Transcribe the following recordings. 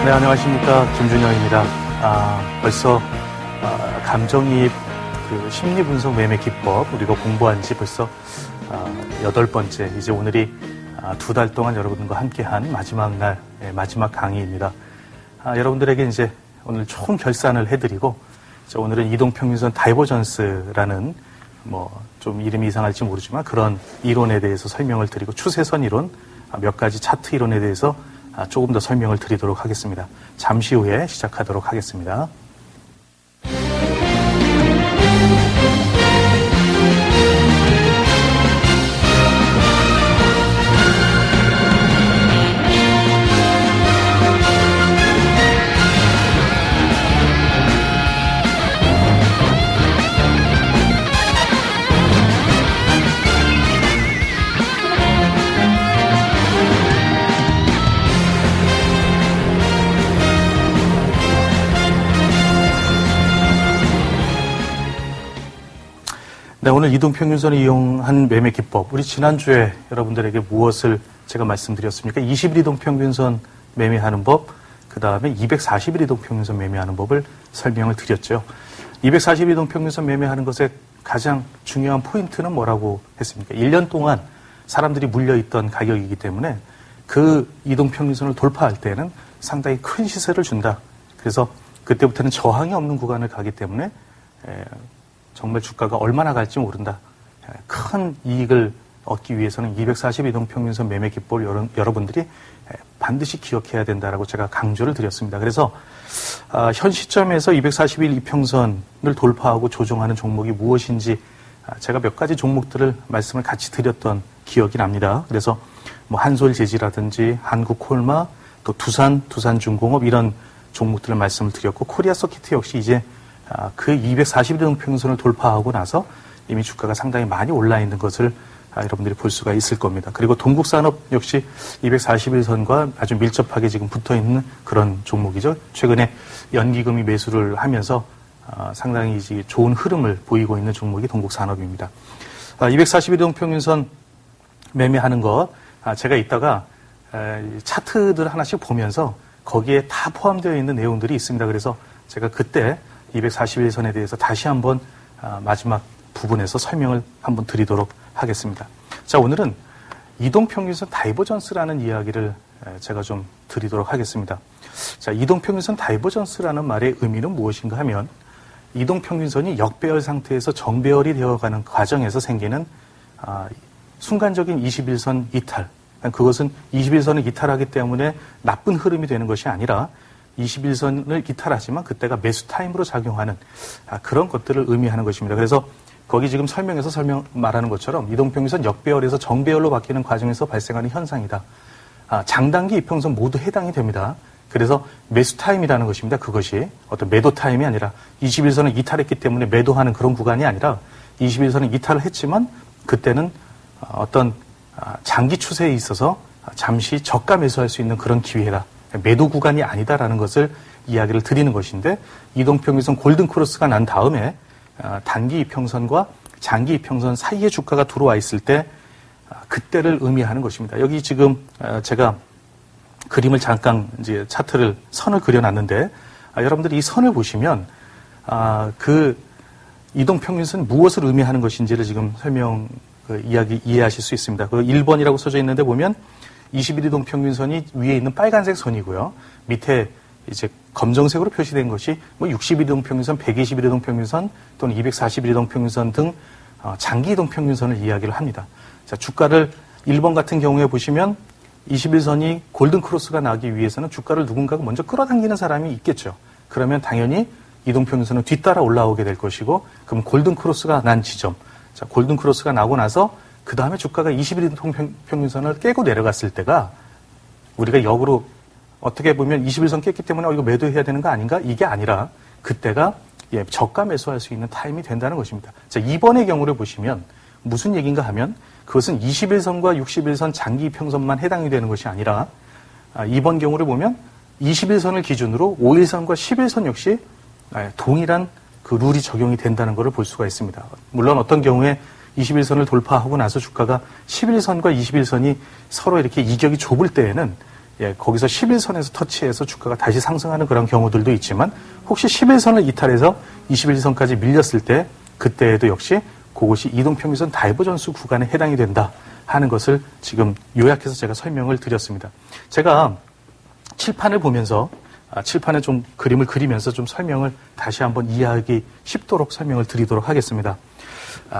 네, 안녕하십니까. 김준영입니다. 벌써 감정이입 심리분석 매매 기법 우리가 공부한 지 벌써 8번째, 이제 오늘이 2달 동안 여러분과 함께한 마지막 날, 마지막 강의입니다. 여러분들에게 이제 오늘 총 결산을 해드리고, 오늘은 이동평균선 다이버전스라는 좀 이름이 이상할지 모르지만 그런 이론에 대해서 설명을 드리고, 추세선 이론, 몇 가지 차트 이론에 대해서 조금 더 설명을 드리도록 하겠습니다. 잠시 후에 시작하도록 하겠습니다. 네, 오늘 이동평균선을 이용한 매매 기법. 우리 지난주에 여러분들에게 무엇을 제가 말씀드렸습니까? 20일 이동평균선 매매하는 법, 그 다음에 240일 이동평균선 매매하는 법을 설명을 드렸죠. 240일 이동평균선 매매하는 것의 가장 중요한 포인트는 뭐라고 했습니까? 1년 동안 사람들이 물려있던 가격이기 때문에 그 이동평균선을 돌파할 때는 상당히 큰 시세를 준다. 그래서 그때부터는 저항이 없는 구간을 가기 때문에 정말 주가가 얼마나 갈지 모른다. 큰 이익을 얻기 위해서는 240 이동평균선 매매 기법을 여러분들이 반드시 기억해야 된다라고 제가 강조를 드렸습니다. 그래서 현 시점에서 241 이평선을 돌파하고 조정하는 종목이 무엇인지 제가 몇 가지 종목들을 말씀을 같이 드렸던 기억이 납니다. 그래서 한솔재지라든지 한국콜마, 또 두산중공업 이런 종목들을 말씀을 드렸고, 코리아서키트 역시 이제 그 240일 이동평균선을 돌파하고 나서 이미 주가가 상당히 많이 올라 있는 것을 여러분들이 볼 수가 있을 겁니다. 그리고 동국산업 역시 241선과 아주 밀접하게 지금 붙어 있는 그런 종목이죠. 최근에 연기금이 매수를 하면서 상당히 좋은 흐름을 보이고 있는 종목이 동국산업입니다. 241일 이동평균선 매매하는 것, 제가 이따가 차트들 하나씩 보면서 거기에 다 포함되어 있는 내용들이 있습니다. 그래서 제가 그때 241선에 대해서 다시 한번 마지막 부분에서 설명을 한번 드리도록 하겠습니다. 자, 오늘은 이동평균선 다이버전스라는 이야기를 제가 좀 드리도록 하겠습니다. 자, 이동평균선 다이버전스라는 말의 의미는 무엇인가 하면, 이동평균선이 역배열 상태에서 정배열이 되어가는 과정에서 생기는 순간적인 21선 이탈, 그것은 21선을 이탈하기 때문에 나쁜 흐름이 되는 것이 아니라 21선을 이탈하지만 그때가 매수 타임으로 작용하는 그런 것들을 의미하는 것입니다. 그래서 거기 지금 설명에서 말하는 것처럼 이동평균선 역배열에서 정배열로 바뀌는 과정에서 발생하는 현상이다. 장단기 이평선 모두 해당이 됩니다. 그래서 매수 타임이라는 것입니다. 그것이 어떤 매도 타임이 아니라 21선을 이탈했기 때문에 매도하는 그런 구간이 아니라 21선을 이탈을 했지만 그때는 어떤 장기 추세에 있어서 잠시 저가 매수할 수 있는 그런 기회다. 매도 구간이 아니다라는 것을 이야기를 드리는 것인데, 이동평균선 골든크로스가 난 다음에 단기 이평선과 장기 이평선 사이에 주가가 들어와 있을 때 그때를 의미하는 것입니다. 여기 지금 제가 그림을 잠깐 이제 차트를 선을 그려놨는데, 여러분들이 이 선을 보시면 그 이동평균선 무엇을 의미하는 것인지를 지금 이해하실 수 있습니다. 그 1번이라고 써져 있는데 보면 21일 이동평균선이 위에 있는 빨간색 선이고요. 밑에 이제 검정색으로 표시된 것이 60일 이동평균선, 120일 이동평균선 또는 241일 이동평균선 등 장기 이동평균선을 이야기를 합니다. 자, 주가를 1번 같은 경우에 보시면 21선이 골든크로스가 나기 위해서는 주가를 누군가가 먼저 끌어당기는 사람이 있겠죠. 그러면 당연히 이동평균선은 뒤따라 올라오게 될 것이고, 그럼 골든크로스가 난 지점, 자, 골든크로스가 나고 나서 그 다음에 주가가 21일 이동평균선을 깨고 내려갔을 때가 우리가 역으로 어떻게 보면 21선 깼기 때문에 이거 매도해야 되는 거 아닌가? 이게 아니라 그때가 저가 매수할 수 있는 타임이 된다는 것입니다. 자, 2번의 경우를 보시면 무슨 얘기인가 하면, 그것은 21선과 61선 장기 이평선만 해당이 되는 것이 아니라 2번 경우를 보면 21선을 기준으로 5일선과 11선 역시 동일한 그 룰이 적용이 된다는 것을 볼 수가 있습니다. 물론 어떤 경우에 21선을 돌파하고 나서 주가가 11선과 21선이 서로 이렇게 이격이 좁을 때에는 거기서 11선에서 터치해서 주가가 다시 상승하는 그런 경우들도 있지만 혹시 11선을 이탈해서 21선까지 밀렸을 때 그때에도 역시 그것이 이동평균선 다이버전스 구간에 해당이 된다 하는 것을 지금 요약해서 제가 설명을 드렸습니다. 제가 칠판을 보면서 칠판에 좀 그림을 그리면서 좀 설명을 다시 한번 이해하기 쉽도록 설명을 드리도록 하겠습니다.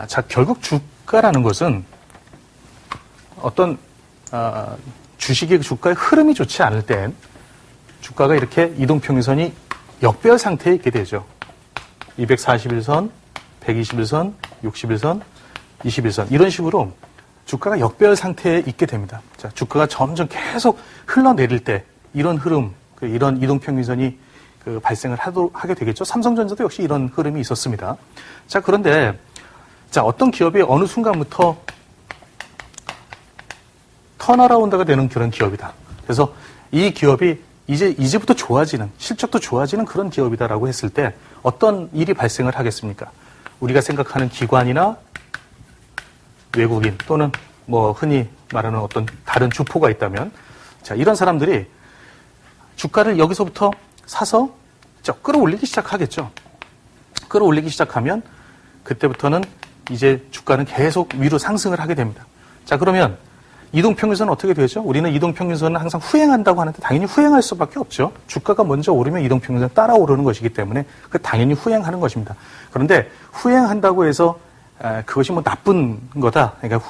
자, 결국 주가라는 것은 어떤 주식의 주가의 흐름이 좋지 않을 땐 주가가 이렇게 이동평균선이 역배열 상태에 있게 되죠. 241선, 121선, 61선, 21선 이런 식으로 주가가 역배열 상태에 있게 됩니다. 자, 주가가 점점 계속 흘러내릴 때 이런 흐름, 이런 이동평균선이 발생을 하게 되겠죠. 삼성전자도 역시 이런 흐름이 있었습니다. 자, 그런데 자, 어떤 기업이 어느 순간부터 턴어라운드가 되는 그런 기업이다. 그래서 이 기업이 이제부터 좋아지는, 실적도 좋아지는 그런 기업이다라고 했을 때 어떤 일이 발생을 하겠습니까? 우리가 생각하는 기관이나 외국인 또는 뭐 흔히 말하는 어떤 다른 주포가 있다면 자, 이런 사람들이 주가를 여기서부터 사서 끌어올리기 시작하겠죠. 끌어올리기 시작하면 그때부터는 이제 주가는 계속 위로 상승을 하게 됩니다. 자, 그러면 이동평균선은 어떻게 되죠? 우리는 이동평균선은 항상 후행한다고 하는데 당연히 후행할 수밖에 없죠. 주가가 먼저 오르면 이동평균선 따라 오르는 것이기 때문에 당연히 후행하는 것입니다. 그런데 후행한다고 해서 그것이 뭐 나쁜 거다. 그러니까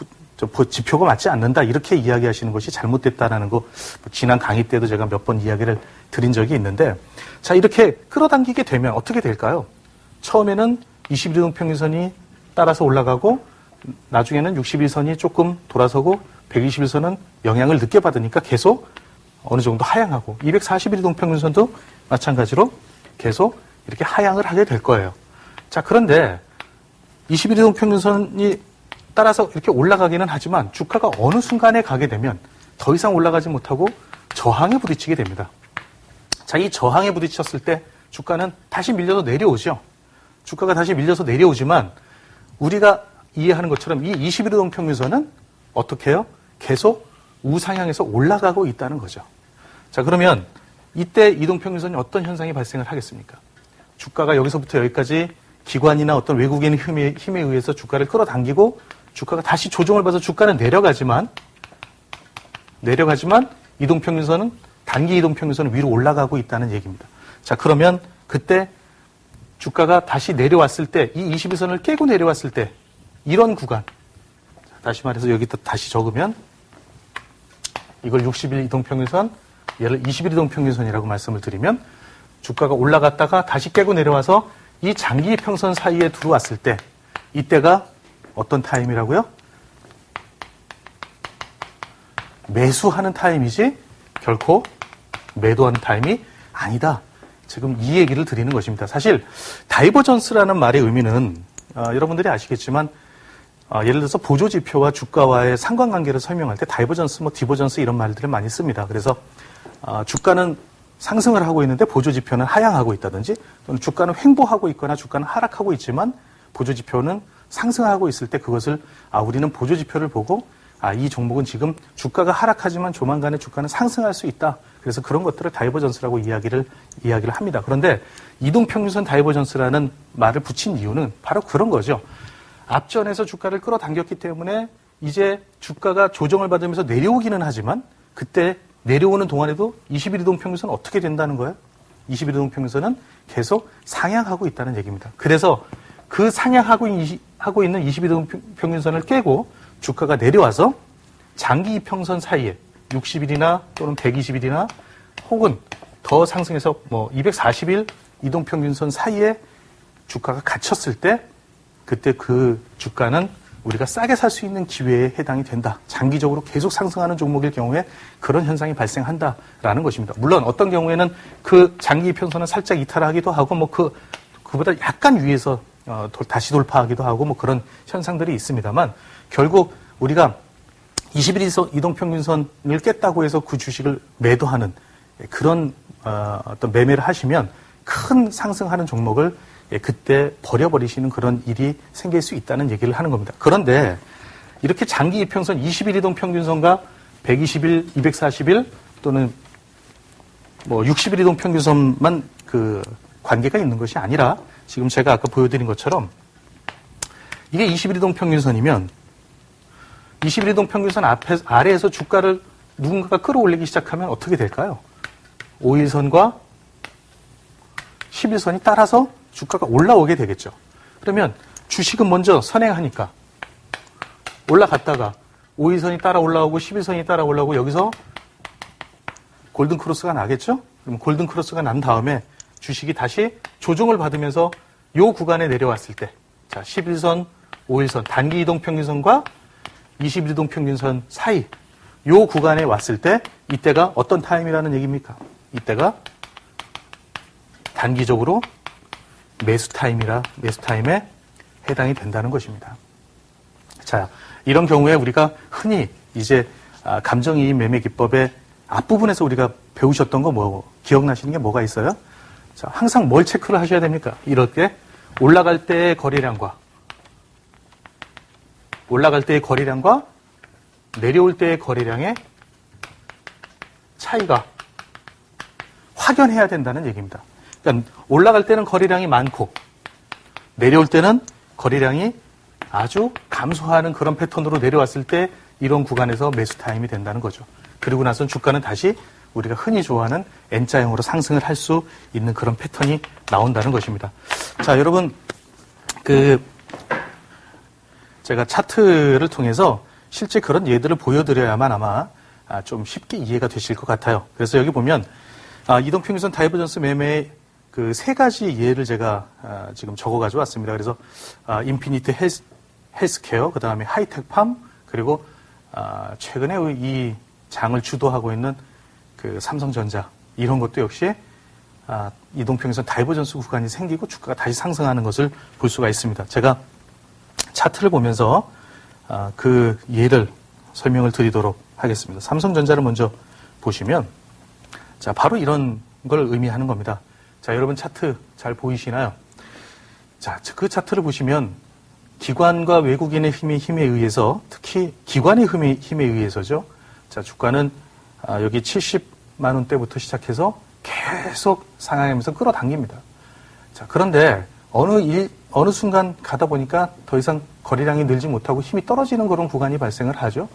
지표가 맞지 않는다. 이렇게 이야기하시는 것이 잘못됐다라는 거 지난 강의 때도 제가 몇 번 이야기를 드린 적이 있는데 자, 이렇게 끌어당기게 되면 어떻게 될까요? 처음에는 21이동평균선이 따라서 올라가고 나중에는 61선이 조금 돌아서고 121선은 영향을 늦게 받으니까 계속 어느 정도 하향하고 241이동평균선도 마찬가지로 계속 이렇게 하향을 하게 될 거예요. 자, 그런데 21이동평균선이 따라서 이렇게 올라가기는 하지만 주가가 어느 순간에 가게 되면 더 이상 올라가지 못하고 저항에 부딪히게 됩니다. 자, 이 저항에 부딪혔을 때 주가는 다시 밀려서 내려오죠. 주가가 다시 밀려서 내려오지만 우리가 이해하는 것처럼 이 21이동평균선은 어떻게 해요? 계속 우상향해서 올라가고 있다는 거죠. 자, 그러면 이때 이동평균선이 어떤 현상이 발생을 하겠습니까? 주가가 여기서부터 여기까지 기관이나 어떤 외국인의 힘에 의해서 주가를 끌어당기고 주가가 다시 조정을 받아서 주가는 내려가지만 이동평균선은 단기 이동평균선은 위로 올라가고 있다는 얘기입니다. 자, 그러면 그때 주가가 다시 내려왔을 때 이 21선을 깨고 내려왔을 때 이런 구간 다시 말해서 여기다 다시 적으면 이걸 60일 이동평균선 얘를 21 이동평균선이라고 말씀을 드리면 주가가 올라갔다가 다시 깨고 내려와서 이 장기 이평선 사이에 들어왔을 때 이때가 어떤 타임이라고요? 매수하는 타임이지 결코 매도하는 타임이 아니다. 지금 이 얘기를 드리는 것입니다. 사실 다이버전스라는 말의 의미는 여러분들이 아시겠지만 예를 들어서 보조지표와 주가와의 상관관계를 설명할 때 다이버전스, 디버전스 이런 말들을 많이 씁니다. 그래서 주가는 상승을 하고 있는데 보조지표는 하향하고 있다든지 또는 주가는 횡보하고 있거나 주가는 하락하고 있지만 보조지표는 상승하고 있을 때 그것을 우리는 보조지표를 보고 이 종목은 지금 주가가 하락하지만 조만간에 주가는 상승할 수 있다. 그래서 그런 것들을 다이버전스라고 이야기를 합니다. 그런데 이동평균선 다이버전스라는 말을 붙인 이유는 바로 그런 거죠. 앞전에서 주가를 끌어당겼기 때문에 이제 주가가 조정을 받으면서 내려오기는 하지만 그때 내려오는 동안에도 21이동평균선은 어떻게 된다는 거예요? 21이동평균선은 계속 상향하고 있다는 얘기입니다. 그래서 그 상향하고 있는 21이동평균선을 깨고 주가가 내려와서 장기 이평선 사이에 60일이나 또는 120일이나 혹은 더 상승해서 240일 이동평균선 사이에 주가가 갇혔을 때 그때 그 주가는 우리가 싸게 살 수 있는 기회에 해당이 된다. 장기적으로 계속 상승하는 종목일 경우에 그런 현상이 발생한다라는 것입니다. 물론 어떤 경우에는 그 장기 이평선은 살짝 이탈하기도 하고 그보다 약간 위에서 다시 돌파하기도 하고 그런 현상들이 있습니다만 결국 우리가 21일 이동평균선을 깼다고 해서 그 주식을 매도하는 그런 어떤 매매를 하시면 큰 상승하는 종목을 그때 버려버리시는 그런 일이 생길 수 있다는 얘기를 하는 겁니다. 그런데 이렇게 장기 이평선 21이동 평균선과 120일, 240일 또는 뭐 60일 이동 평균선만 그 관계가 있는 것이 아니라 지금 제가 아까 보여드린 것처럼 이게 20일 이동 평균선이면 20일 이동 평균선 아래에서 주가를 누군가가 끌어올리기 시작하면 어떻게 될까요? 5일선과 10일선이 따라서 주가가 올라오게 되겠죠. 그러면 주식은 먼저 선행하니까 올라갔다가 5일선이 따라 올라오고 10일선이 따라 올라오고 여기서 골든 크로스가 나겠죠? 그럼 골든 크로스가 난 다음에 주식이 다시 조정을 받으면서 이 구간에 내려왔을 때, 자, 11선, 5일선, 단기 이동 평균선과 20일 이동 평균선 사이, 이 구간에 왔을 때, 이때가 어떤 타임이라는 얘기입니까? 이때가 단기적으로 매수 타임에 해당이 된다는 것입니다. 자, 이런 경우에 우리가 흔히 이제 감정이입 매매 기법의 앞부분에서 우리가 배우셨던 거 기억나시는 게 뭐가 있어요? 자, 항상 뭘 체크를 하셔야 됩니까? 이럴 때 올라갈 때의 거래량과 내려올 때의 거래량의 차이가 확연해야 된다는 얘기입니다. 그러니까 올라갈 때는 거래량이 많고 내려올 때는 거래량이 아주 감소하는 그런 패턴으로 내려왔을 때 이런 구간에서 매수 타임이 된다는 거죠. 그리고 나선 주가는 다시 우리가 흔히 좋아하는 N자형으로 상승을 할 수 있는 그런 패턴이 나온다는 것입니다. 자, 여러분, 제가 차트를 통해서 실제 그런 예들을 보여드려야만 아마 좀 쉽게 이해가 되실 것 같아요. 그래서 여기 보면 이동평균선 다이버전스 매매의 그 세 가지 예를 제가 지금 적어가지고 왔습니다. 그래서 인피니트 헬스케어, 그 다음에 하이텍팜, 그리고 최근에 이 장을 주도하고 있는 그 삼성전자, 이런 것도 역시 이동평균선 다이버전스 구간이 생기고 주가가 다시 상승하는 것을 볼 수가 있습니다. 제가 차트를 보면서 그 예를 설명을 드리도록 하겠습니다. 삼성전자를 먼저 보시면, 자, 바로 이런 걸 의미하는 겁니다. 자, 여러분 차트 잘 보이시나요? 자, 그 차트를 보시면 기관과 외국인의 힘에 의해서, 특히 기관의 힘에 의해서죠. 자, 주가는 여기 70만 원대부터 시작해서 계속 상향하면서 끌어당깁니다. 자, 그런데 어느 순간 가다 보니까 더 이상 거래량이 늘지 못하고 힘이 떨어지는 그런 구간이 발생을 하죠.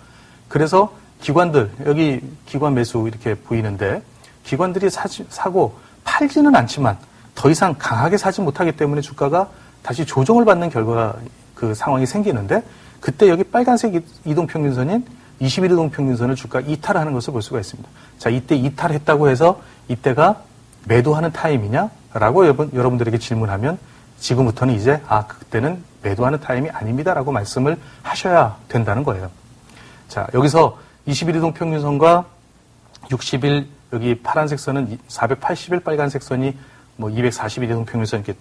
그래서 기관들, 여기 기관 매수 이렇게 보이는데, 기관들이 사고 팔지는 않지만 더 이상 강하게 사지 못하기 때문에 주가가 다시 조정을 받는 결과가 그 상황이 생기는데, 그때 여기 빨간색 이동평균선인 20일 이동평균선을 주가 이탈하는 것을 볼 수가 있습니다. 자, 이때 이탈했다고 해서 이때가 매도하는 타임이냐라고 여러분들에게 질문하면 지금부터는 이제 그때는 매도하는 타임이 아닙니다라고 말씀을 하셔야 된다는 거예요. 자, 여기서 20일 이동평균선과 60일, 여기 파란색 선은 480일, 빨간색 선이 뭐 240일 이동평균선, 이렇게.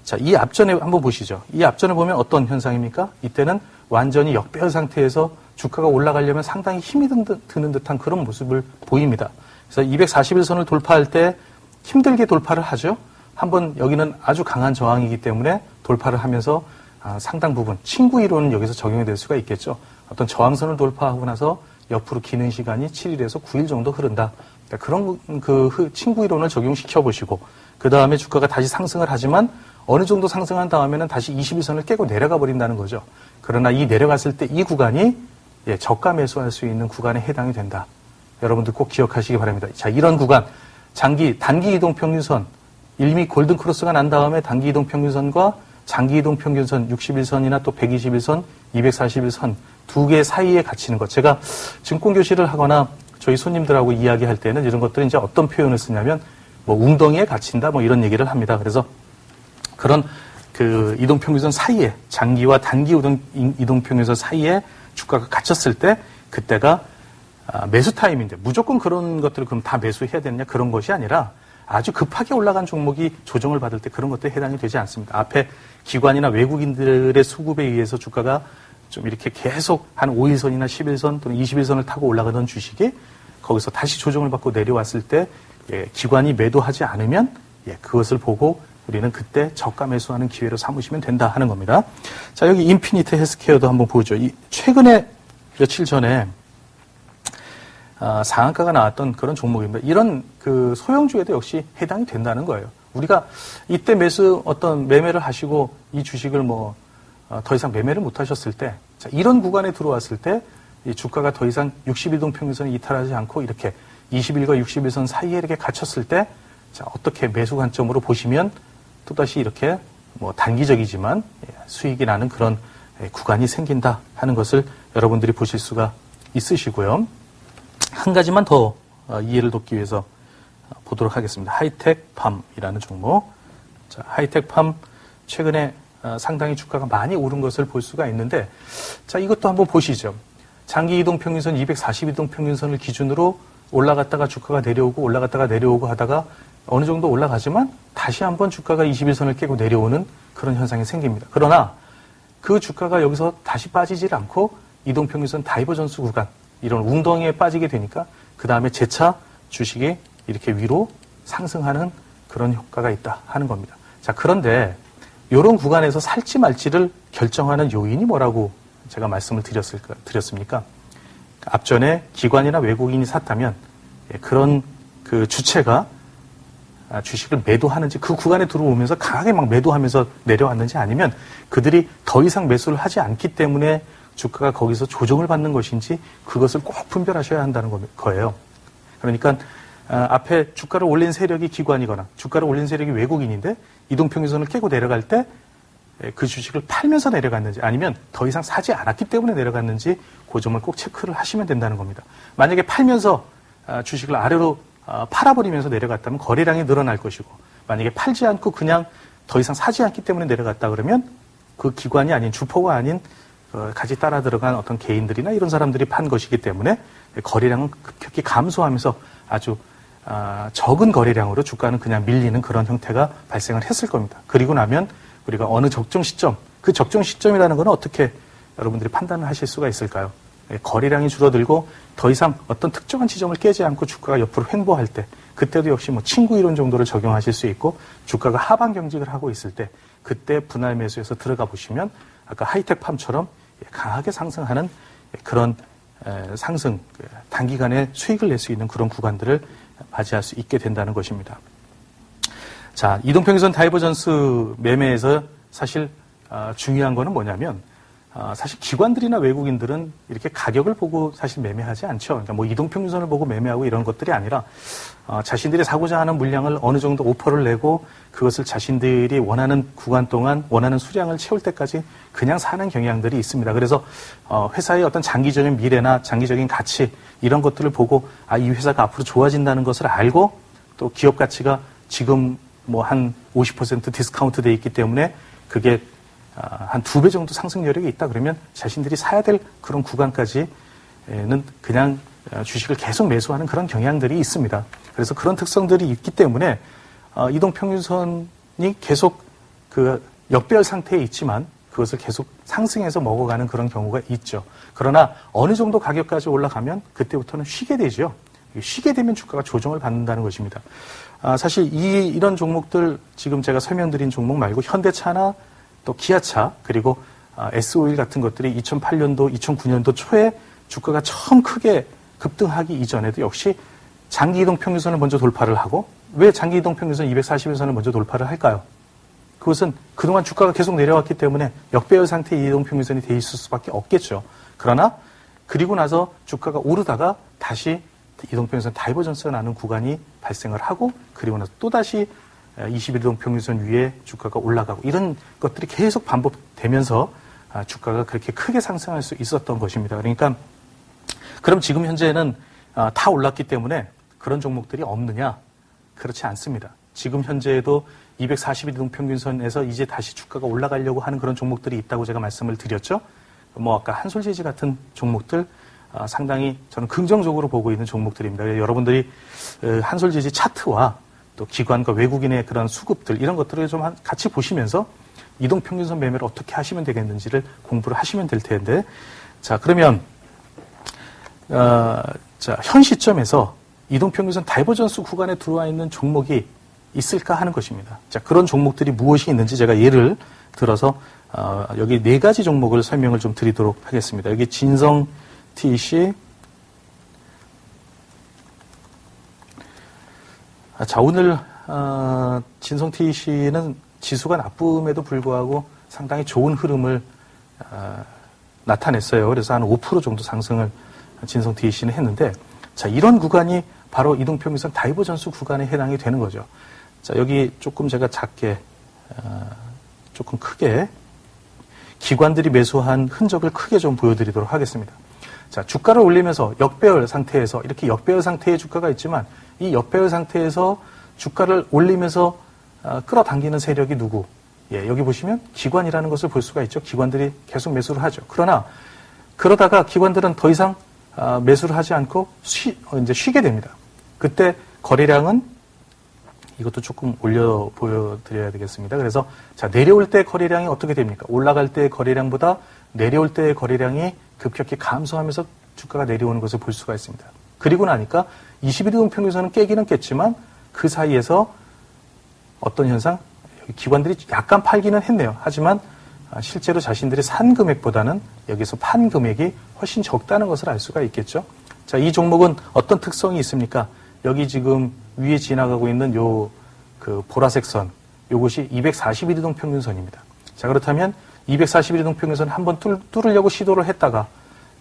자, 이 앞전에 한번 보시죠. 이 앞전에 보면 어떤 현상입니까? 이때는 완전히 역배열 상태에서 주가가 올라가려면 상당히 힘이 드는 듯한 그런 모습을 보입니다. 그래서 241선을 돌파할 때 힘들게 돌파를 하죠. 한번 여기는 아주 강한 저항이기 때문에 돌파를 하면서 상당 부분 친구 이론은 여기서 적용이 될 수가 있겠죠. 어떤 저항선을 돌파하고 나서 옆으로 기는 시간이 7일에서 9일 정도 흐른다. 그런 친구 이론을 적용시켜 보시고, 그 다음에 주가가 다시 상승을 하지만 어느 정도 상승한 다음에는 다시 21선을 깨고 내려가 버린다는 거죠. 그러나 이 내려갔을 때 이 구간이 저가 매수할 수 있는 구간에 해당이 된다. 여러분들 꼭 기억하시기 바랍니다. 자, 이런 구간, 단기 이동 평균선, 일미 골든 크로스가 난 다음에 단기 이동 평균선과 장기 이동 평균선 61선이나 또 121선, 241선 두 개 사이에 갇히는 것. 제가 증권 교실을 하거나 저희 손님들하고 이야기할 때는 이런 것들은 이제 어떤 표현을 쓰냐면 뭐 웅덩이에 갇힌다 뭐 이런 얘기를 합니다. 그래서 그런 그 이동 평균선 사이에, 장기와 단기 이동 평균선 사이에 주가가 갇혔을 때 그때가 매수 타임인데, 무조건 그런 것들을 그럼 다 매수해야 되느냐, 그런 것이 아니라 아주 급하게 올라간 종목이 조정을 받을 때 그런 것들이 해당이 되지 않습니다. 앞에 기관이나 외국인들의 수급에 의해서 주가가 좀 이렇게 계속 한 5일선이나 11선 또는 21선을 타고 올라가던 주식이 거기서 다시 조정을 받고 내려왔을 때 기관이 매도하지 않으면 그것을 보고 우리는 그때 저가 매수하는 기회로 삼으시면 된다 하는 겁니다. 자, 여기 인피니트 헬스케어도 한번 보죠. 최근에 며칠 전에 상한가가 나왔던 그런 종목입니다. 이런 그 소형주에도 역시 해당이 된다는 거예요. 우리가 이때 어떤 매매를 하시고 이 주식을 더 이상 매매를 못 하셨을 때, 자, 이런 구간에 들어왔을 때 이 주가가 더 이상 60일동 평균선을 이탈하지 않고 이렇게 20일과 60일선 사이에 이렇게 갇혔을 때, 자, 어떻게 매수 관점으로 보시면 또다시 이렇게 단기적이지만 수익이 나는 그런 구간이 생긴다 하는 것을 여러분들이 보실 수가 있으시고요. 한 가지만 더 이해를 돕기 위해서 보도록 하겠습니다. 하이텍팜이라는 종목. 자, 하이텍팜 최근에 상당히 주가가 많이 오른 것을 볼 수가 있는데, 자, 이것도 한번 보시죠. 장기 이동 평균선 242동 평균선을 기준으로 올라갔다가 주가가 내려오고 올라갔다가 내려오고 하다가 어느 정도 올라가지만 다시 한번 주가가 21선을 깨고 내려오는 그런 현상이 생깁니다. 그러나 그 주가가 여기서 다시 빠지질 않고 이동평균선 다이버전스 구간, 이런 웅덩이에 빠지게 되니까 그 다음에 재차 주식이 이렇게 위로 상승하는 그런 효과가 있다 하는 겁니다. 자, 그런데 이런 구간에서 살지 말지를 결정하는 요인이 뭐라고 제가 말씀을 드렸습니까? 앞전에 기관이나 외국인이 샀다면 그런 그 주체가 주식을 매도하는지, 그 구간에 들어오면서 강하게 막 매도하면서 내려왔는지, 아니면 그들이 더 이상 매수를 하지 않기 때문에 주가가 거기서 조정을 받는 것인지, 그것을 꼭 분별하셔야 한다는 거예요. 그러니까 앞에 주가를 올린 세력이 기관이거나 주가를 올린 세력이 외국인인데 이동평균선을 깨고 내려갈 때 그 주식을 팔면서 내려갔는지, 아니면 더 이상 사지 않았기 때문에 내려갔는지, 그 점을 꼭 체크를 하시면 된다는 겁니다. 만약에 팔면서 주식을 아래로 팔아버리면서 내려갔다면 거래량이 늘어날 것이고, 만약에 팔지 않고 그냥 더 이상 사지 않기 때문에 내려갔다 그러면 그 기관이 아닌, 주포가 아닌 같이 따라 들어간 어떤 개인들이나 이런 사람들이 판 것이기 때문에 거래량은 급격히 감소하면서 아주 적은 거래량으로 주가는 그냥 밀리는 그런 형태가 발생을 했을 겁니다. 그리고 나면 우리가 어느 적정 시점, 그 적정 시점이라는 건 어떻게 여러분들이 판단을 하실 수가 있을까요? 거래량이 줄어들고 더 이상 어떤 특정한 지점을 깨지 않고 주가가 옆으로 횡보할 때, 그때도 역시 친구 이론 정도를 적용하실 수 있고, 주가가 하방 경직을 하고 있을 때 그때 분할 매수해서 들어가 보시면 아까 하이텍팜처럼 강하게 상승하는 그런 상승, 단기간에 수익을 낼 수 있는 그런 구간들을 맞이할 수 있게 된다는 것입니다. 자, 이동평균선 다이버전스 매매에서 사실 중요한 거는 뭐냐면, 사실 기관들이나 외국인들은 이렇게 가격을 보고 사실 매매하지 않죠. 그러니까 이동평균선을 보고 매매하고 이런 것들이 아니라 자신들이 사고자 하는 물량을 어느 정도 오퍼를 내고 그것을 자신들이 원하는 구간 동안 원하는 수량을 채울 때까지 그냥 사는 경향들이 있습니다. 그래서 회사의 어떤 장기적인 미래나 장기적인 가치, 이런 것들을 보고 이 회사가 앞으로 좋아진다는 것을 알고, 또 기업 가치가 지금 한 50% 디스카운트 돼 있기 때문에 그게 한 2배 정도 상승 여력이 있다 그러면 자신들이 사야 될 그런 구간까지는 그냥 주식을 계속 매수하는 그런 경향들이 있습니다. 그래서 그런 특성들이 있기 때문에 이동평균선이 계속 그 역배열 상태에 있지만 그것을 계속 상승해서 먹어가는 그런 경우가 있죠. 그러나 어느 정도 가격까지 올라가면 그때부터는 쉬게 되죠. 쉬게 되면 주가가 조정을 받는다는 것입니다. 사실 이런 종목들, 지금 제가 설명드린 종목 말고 현대차나 또 기아차, 그리고 S-오일 같은 것들이 2008년도, 2009년도 초에 주가가 처음 크게 급등하기 이전에도 역시 장기 이동 평균선을 먼저 돌파를 하고, 왜 장기 이동 평균선 240일선을 먼저 돌파를 할까요? 그것은 그동안 주가가 계속 내려왔기 때문에 역배열 상태의 이동 평균선이 돼 있을 수밖에 없겠죠. 그러나 그리고 나서 주가가 오르다가 다시 이동평균선 다이버전스가 나는 구간이 발생을 하고, 그리고 나서 또다시 21이동 평균선 위에 주가가 올라가고, 이런 것들이 계속 반복되면서 주가가 그렇게 크게 상승할 수 있었던 것입니다. 그러니까 그럼 지금 현재는 다 올랐기 때문에 그런 종목들이 없느냐? 그렇지 않습니다. 지금 현재에도 241이동 평균선에서 이제 다시 주가가 올라가려고 하는 그런 종목들이 있다고 제가 말씀을 드렸죠. 아까 한솔재지 같은 종목들 상당히 저는 긍정적으로 보고 있는 종목들입니다. 여러분들이 한솔재지 차트와 또 기관과 외국인의 그런 수급들, 이런 것들을 좀 같이 보시면서 이동평균선 매매를 어떻게 하시면 되겠는지를 공부를 하시면 될 텐데, 자, 그러면 현 시점에서 이동평균선 다이버전스 구간에 들어와 있는 종목이 있을까 하는 것입니다. 자, 그런 종목들이 무엇이 있는지 제가 예를 들어서 여기 4가지 종목을 설명을 좀 드리도록 하겠습니다. 여기 진성 TC, 자, 오늘 진성 TC는 지수가 나쁨에도 불구하고 상당히 좋은 흐름을 나타냈어요. 그래서 한 5% 정도 상승을 진성 TC는 했는데, 자, 이런 구간이 바로 이동평균선 다이버전스 구간에 해당이 되는 거죠. 자, 여기 조금 제가 작게, 조금 크게 기관들이 매수한 흔적을 크게 좀 보여드리도록 하겠습니다. 자, 주가를 올리면서 역배열 상태에서, 이렇게 역배열 상태의 주가가 있지만 이 역배열 상태에서 주가를 올리면서 끌어당기는 세력이 누구? 예, 여기 보시면 기관이라는 것을 볼 수가 있죠. 기관들이 계속 매수를 하죠. 그러나 그러다가 기관들은 더 이상 매수를 하지 않고 이제 쉬게 됩니다. 그때 거래량은 이것도 조금 올려 보여드려야 되겠습니다. 그래서 자, 내려올 때 거래량이 어떻게 됩니까? 올라갈 때의 거래량보다 내려올 때의 거래량이 급격히 감소하면서 주가가 내려오는 것을 볼 수가 있습니다. 그리고 나니까 21일 평균선은 깨기는 깼지만 그 사이에서 어떤 현상? 기관들이 약간 팔기는 했네요. 하지만 실제로 자신들이 산 금액보다는 여기서 판 금액이 훨씬 적다는 것을 알 수가 있겠죠. 자, 이 종목은 어떤 특성이 있습니까? 여기 지금 위에 지나가고 있는 그 보라색 선, 요것이 241일 이동 평균선입니다. 자, 그렇다면 241일 이동 평균선 한번 뚫으려고 시도를 했다가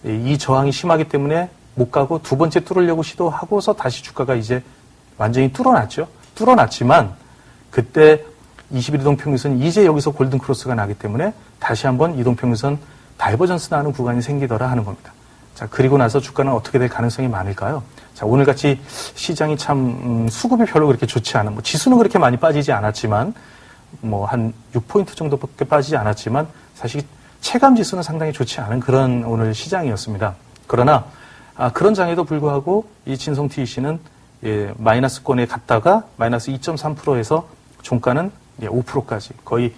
이 저항이 심하기 때문에 못 가고 두 번째 뚫으려고 시도하고서 다시 주가가 이제 완전히 뚫어놨죠. 뚫어놨지만 그때 21일 이동 평균선 이제 여기서 골든 크로스가 나기 때문에 다시 한번 이동 평균선 다이버전스 나는 구간이 생기더라 하는 겁니다. 자, 그리고 나서 주가는 어떻게 될 가능성이 많을까요? 자, 오늘같이 시장이 참 수급이 별로 그렇게 좋지 않은, 지수는 그렇게 많이 빠지지 않았지만 한 6포인트 정도밖에 빠지지 않았지만 사실 체감 지수는 상당히 좋지 않은 그런 오늘 시장이었습니다. 그러나 그런 장에도 불구하고 이 진성 TC는 마이너스권에 갔다가 마이너스 2.3%에서 종가는 5%까지 거의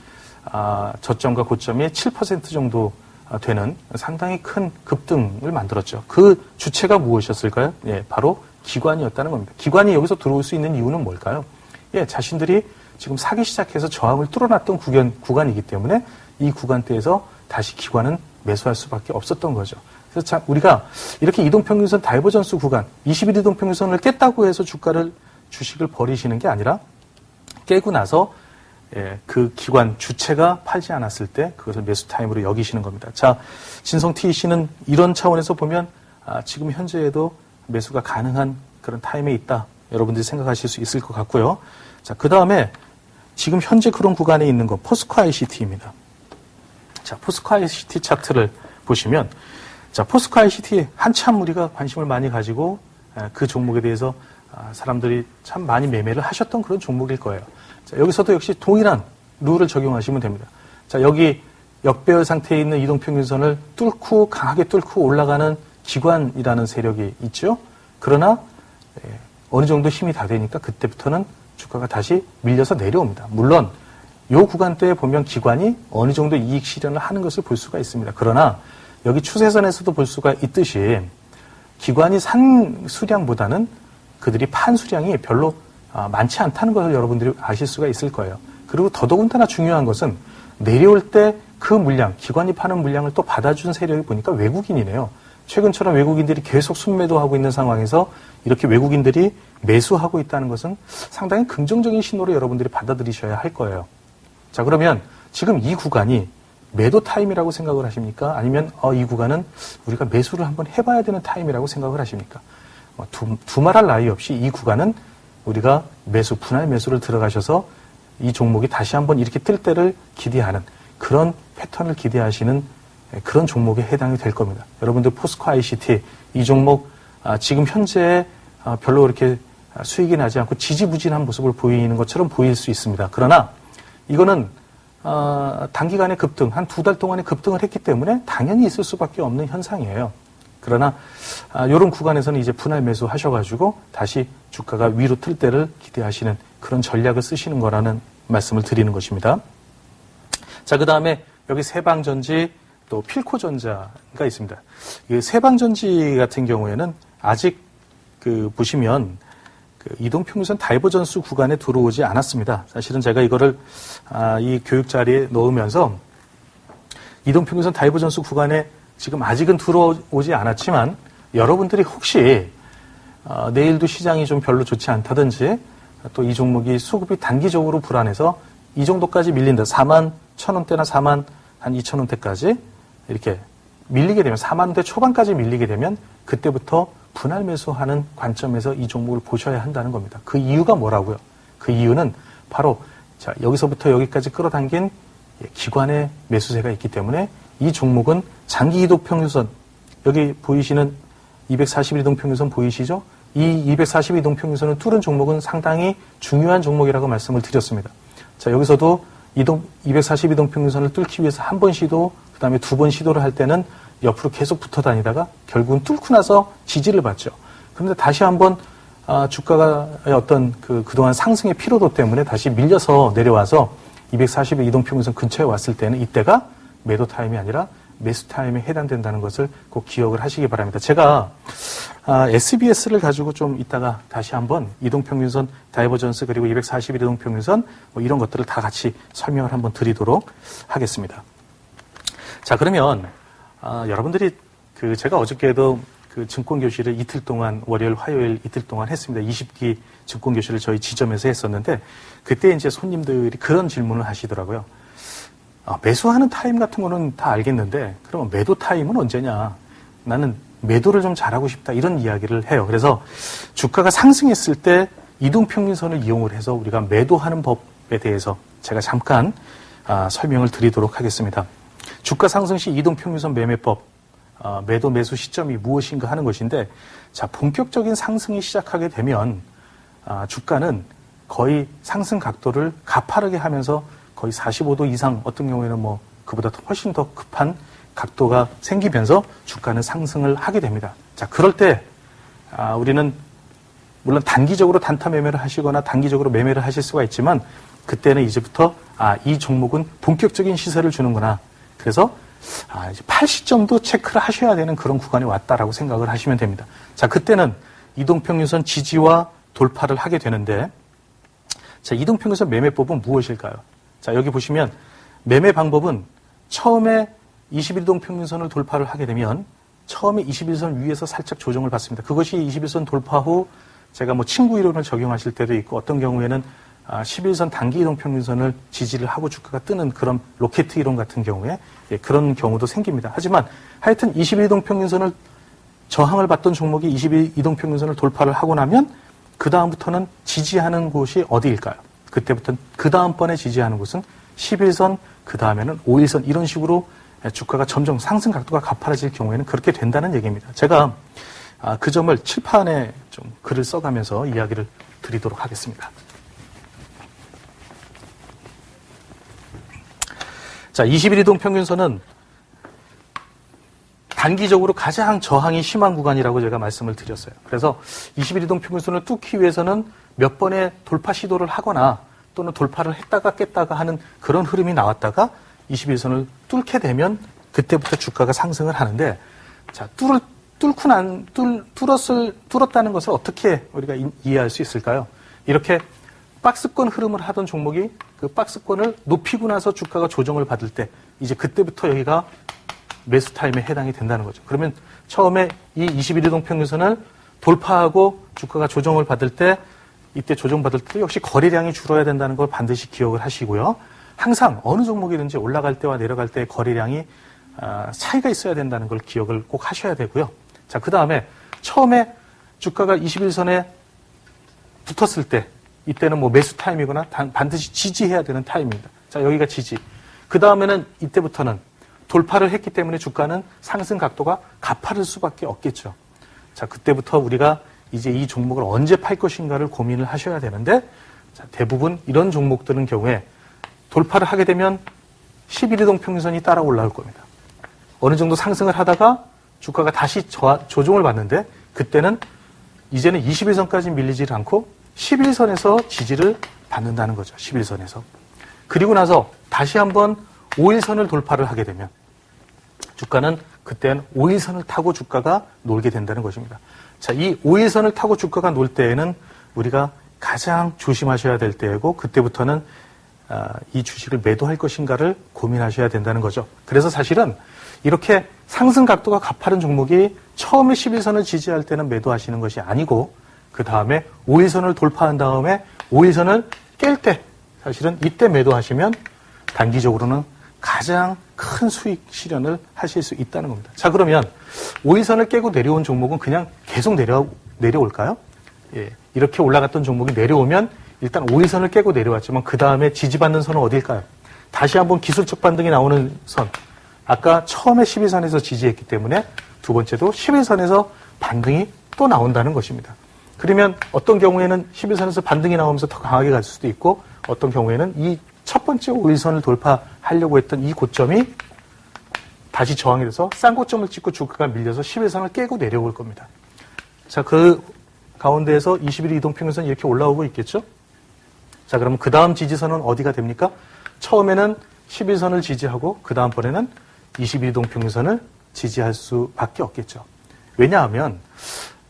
저점과 고점이 7% 정도 되는 상당히 큰 급등을 만들었죠. 그 주체가 무엇이었을까요? 예, 바로 기관이었다는 겁니다. 기관이 여기서 들어올 수 있는 이유는 뭘까요? 예, 자신들이 지금 사기 시작해서 저항을 뚫어놨던 구간이기 때문에 이 구간대에서 다시 기관은 매수할 수밖에 없었던 거죠. 그래서 참 우리가 이렇게 이동평균선 다이버전스 구간, 21일 이동평균선을 깼다고 해서 주식을 버리시는 게 아니라 깨고 나서 그 기관 주체가 팔지 않았을 때 그것을 매수 타임으로 여기시는 겁니다. 자, 진성 TC는 이런 차원에서 보면 지금 현재에도 매수가 가능한 그런 타임에 있다. 여러분들이 생각하실 수 있을 것 같고요. 자, 그 다음에 지금 현재 그런 구간에 있는 건 포스코 ICT입니다. 자, 포스코 ICT 차트를 보시면, 자, 포스코 ICT 한참 우리가 관심을 많이 가지고 그 종목에 대해서 사람들이 참 많이 매매를 하셨던 그런 종목일 거예요. 자, 여기서도 역시 동일한 룰을 적용하시면 됩니다. 자, 여기 역배열 상태에 있는 이동평균선을 강하게 뚫고 올라가는 기관이라는 세력이 있죠. 그러나 어느 정도 힘이 다 되니까 그때부터는 주가가 다시 밀려서 내려옵니다. 물론 이 구간대에 보면 기관이 어느 정도 이익 실현을 하는 것을 볼 수가 있습니다. 그러나 여기 추세선에서도 볼 수가 있듯이 기관이 산 수량보다는 그들이 판 수량이 별로 많지 않다는 것을 여러분들이 아실 수가 있을 거예요. 그리고 더더군다나 중요한 것은 내려올 때 그 물량, 기관이 파는 물량을 또 받아준 세력이 보니까 외국인이네요. 최근처럼 외국인들이 계속 순매도하고 있는 상황에서 이렇게 외국인들이 매수하고 있다는 것은 상당히 긍정적인 신호로 여러분들이 받아들이셔야 할 거예요. 자, 그러면 지금 이 구간이 매도 타임이라고 생각을 하십니까? 아니면 이 구간은 우리가 매수를 한번 해봐야 되는 타임이라고 생각을 하십니까? 두말할 나위 없이 이 구간은 우리가 분할 매수를 들어가셔서 이 종목이 다시 한번 이렇게 뜰 때를 기대하는 그런 패턴을 기대하시는 그런 종목에 해당이 될 겁니다. 여러분들 포스코 ICT 이 종목 지금 현재 별로 그렇게 수익이 나지 않고 지지부진한 모습을 보이는 것처럼 보일 수 있습니다. 그러나 이거는 단기간에 급등, 한 2달 동안에 급등을 했기 때문에 당연히 있을 수밖에 없는 현상이에요. 그러나 이런 구간에서는 이제 분할 매수 하셔가지고 다시 주가가 위로 틀 때를 기대하시는 그런 전략을 쓰시는 거라는 말씀을 드리는 것입니다. 자, 그 다음에 여기 세방전지 또 필코전자가 있습니다. 이 세방전지 같은 경우에는 아직 보시면 이동평균선 다이버전스 구간에 들어오지 않았습니다. 사실은 제가 이거를 이 교육 자리에 넣으면서 이동평균선 다이버전스 구간에 지금 아직은 들어오지 않았지만 여러분들이 혹시 내일도 시장이 좀 별로 좋지 않다든지 또 이 종목이 수급이 단기적으로 불안해서 이 정도까지 밀린다. 41,000원대나 42,000원대까지 이렇게 밀리게 되면 40,000원대 초반까지 밀리게 되면 그때부터 분할 매수하는 관점에서 이 종목을 보셔야 한다는 겁니다. 그 이유가 뭐라고요? 그 이유는 바로 자, 여기서부터 여기까지 끌어당긴 기관의 매수세가 있기 때문에 이 종목은 장기 이동평균선, 여기 보이시는 241이동평균선 보이시죠? 이 242이동평균선을 뚫은 종목은 상당히 중요한 종목이라고 말씀을 드렸습니다. 자, 여기서도 242동평균선을 뚫기 위해서 한 번 시도, 그 다음에 두 번 시도를 할 때는 옆으로 계속 붙어 다니다가 결국은 뚫고 나서 지지를 받죠. 그런데 다시 한번 주가가 어떤 그동안 상승의 피로도 때문에 다시 밀려서 내려와서 242이동평균선 근처에 왔을 때는 이때가 매도 타임이 아니라 매수 타임에 해당된다는 것을 꼭 기억을 하시기 바랍니다. 제가 SBS를 가지고 좀 이따가 다시 한번 이동평균선 다이버전스 그리고 241이동평균선 뭐 이런 것들을 다 같이 설명을 한번 드리도록 하겠습니다. 자, 그러면 여러분들이 제가 어저께도 그 증권교실을 이틀 동안 월요일, 화요일 이틀 동안 했습니다. 20기 증권교실을 저희 지점에서 했었는데 그때 이제 손님들이 그런 질문을 하시더라고요. 매수하는 타임 같은 거는 다 알겠는데 그러면 매도 타임은 언제냐? 나는 매도를 좀 잘하고 싶다 이런 이야기를 해요. 그래서 주가가 상승했을 때 이동평균선을 이용을 해서 우리가 매도하는 법에 대해서 제가 잠깐 설명을 드리도록 하겠습니다. 주가 상승 시 이동평균선 매매법, 매도 매수 시점이 무엇인가 하는 것인데 자, 본격적인 상승이 시작하게 되면 주가는 거의 상승 각도를 가파르게 하면서 거의 45도 이상, 어떤 경우에는 뭐 그보다 훨씬 더 급한 각도가 생기면서 주가는 상승을 하게 됩니다. 자, 그럴 때 우리는 물론 단기적으로 단타 매매를 하시거나 단기적으로 매매를 하실 수가 있지만 그때는 이제부터 이 종목은 본격적인 시세를 주는구나. 그래서 이제 80점도 체크를 하셔야 되는 그런 구간이 왔다라고 생각을 하시면 됩니다. 자, 그때는 이동평균선 지지와 돌파를 하게 되는데 자, 이동평균선 매매법은 무엇일까요? 자, 여기 보시면 매매 방법은 처음에 21동평균선을 돌파를 하게 되면 처음에 21선 위에서 살짝 조정을 받습니다. 그것이 21선 돌파 후 제가 뭐 친구 이론을 적용하실 때도 있고 어떤 경우에는 11선 단기 이동평균선을 지지를 하고 주가가 뜨는 그런 로켓 이론 같은 경우에 그런 경우도 생깁니다. 하지만 하여튼 21동평균선을 저항을 받던 종목이 22동평균선을 돌파를 하고 나면 그 다음부터는 지지하는 곳이 어디일까요? 그때부터는 그 다음번에 지지하는 곳은 11선, 그 다음에는 5일선 이런 식으로 주가가 점점 상승 각도가 가파라질 경우에는 그렇게 된다는 얘기입니다. 제가 그 점을 칠판에 좀 글을 써가면서 이야기를 드리도록 하겠습니다. 자, 21이동 평균선은 단기적으로 가장 저항이 심한 구간이라고 제가 말씀을 드렸어요. 그래서 21이동 평균선을 뚫기 위해서는 몇 번의 돌파 시도를 하거나 또는 돌파를 했다가 깼다가 하는 그런 흐름이 나왔다가 21선을 뚫게 되면 그때부터 주가가 상승을 하는데 자, 뚫었다는 것을 어떻게 우리가 이해할 수 있을까요? 이렇게 박스권 흐름을 하던 종목이 그 박스권을 높이고 나서 주가가 조정을 받을 때 이제 그때부터 여기가 매수 타임에 해당이 된다는 거죠. 그러면 처음에 이 21이동 평균선을 돌파하고 주가가 조정을 받을 때 이때 조정받을 때 역시 거래량이 줄어야 된다는 걸 반드시 기억을 하시고요. 항상 어느 종목이든지 올라갈 때와 내려갈 때의 거래량이 차이가 있어야 된다는 걸 기억을 꼭 하셔야 되고요. 자, 그 다음에 처음에 주가가 21선에 붙었을 때 이때는 뭐 매수 타임이거나 반드시 지지해야 되는 타임입니다. 자, 여기가 지지. 그 다음에는 이때부터는 돌파를 했기 때문에 주가는 상승 각도가 가파를 수밖에 없겠죠. 자, 그때부터 우리가 이제 이 종목을 언제 팔 것인가를 고민을 하셔야 되는데 자, 대부분 이런 종목들은 경우에 돌파를 하게 되면 11이동 평균선이 따라 올라올 겁니다. 어느 정도 상승을 하다가 주가가 다시 조정을 받는데 그때는 이제는 21선까지 밀리지 않고 11선에서 지지를 받는다는 거죠. 11선에서. 그리고 나서 다시 한번 5일선을 돌파를 하게 되면 주가는 그때는 5일선을 타고 주가가 놀게 된다는 것입니다. 자, 이 5일선을 타고 주가가 놀 때에는 우리가 가장 조심하셔야 될 때이고 그때부터는 이 주식을 매도할 것인가를 고민하셔야 된다는 거죠. 그래서 사실은 이렇게 상승 각도가 가파른 종목이 처음에 11선을 지지할 때는 매도하시는 것이 아니고 그 다음에 5일선을 돌파한 다음에 5일선을 깰 때 사실은 이때 매도하시면 단기적으로는 가장 큰 수익 실현을 하실 수 있다는 겁니다. 자, 그러면 5일선을 깨고 내려온 종목은 그냥 계속 내려올까요? 예, 이렇게 올라갔던 종목이 내려오면 일단 5일선을 깨고 내려왔지만 그 다음에 지지받는 선은 어딜까요? 다시 한번 기술적 반등이 나오는 선. 아까 처음에 11선에서 지지했기 때문에 두 번째도 11선에서 반등이 또 나온다는 것입니다. 그러면 어떤 경우에는 11선에서 반등이 나오면서 더 강하게 갈 수도 있고 어떤 경우에는 이 첫 번째 5일선을 돌파하려고 했던 이 고점이 다시 저항이 돼서 싼 고점을 찍고 주가가 밀려서 11선을 깨고 내려올 겁니다. 자, 그 가운데에서 20일 이동평균선이 이렇게 올라오고 있겠죠? 자, 그러면 그 다음 지지선은 어디가 됩니까? 처음에는 11선을 지지하고 그 다음번에는 20일 이동평균선을 지지할 수밖에 없겠죠. 왜냐하면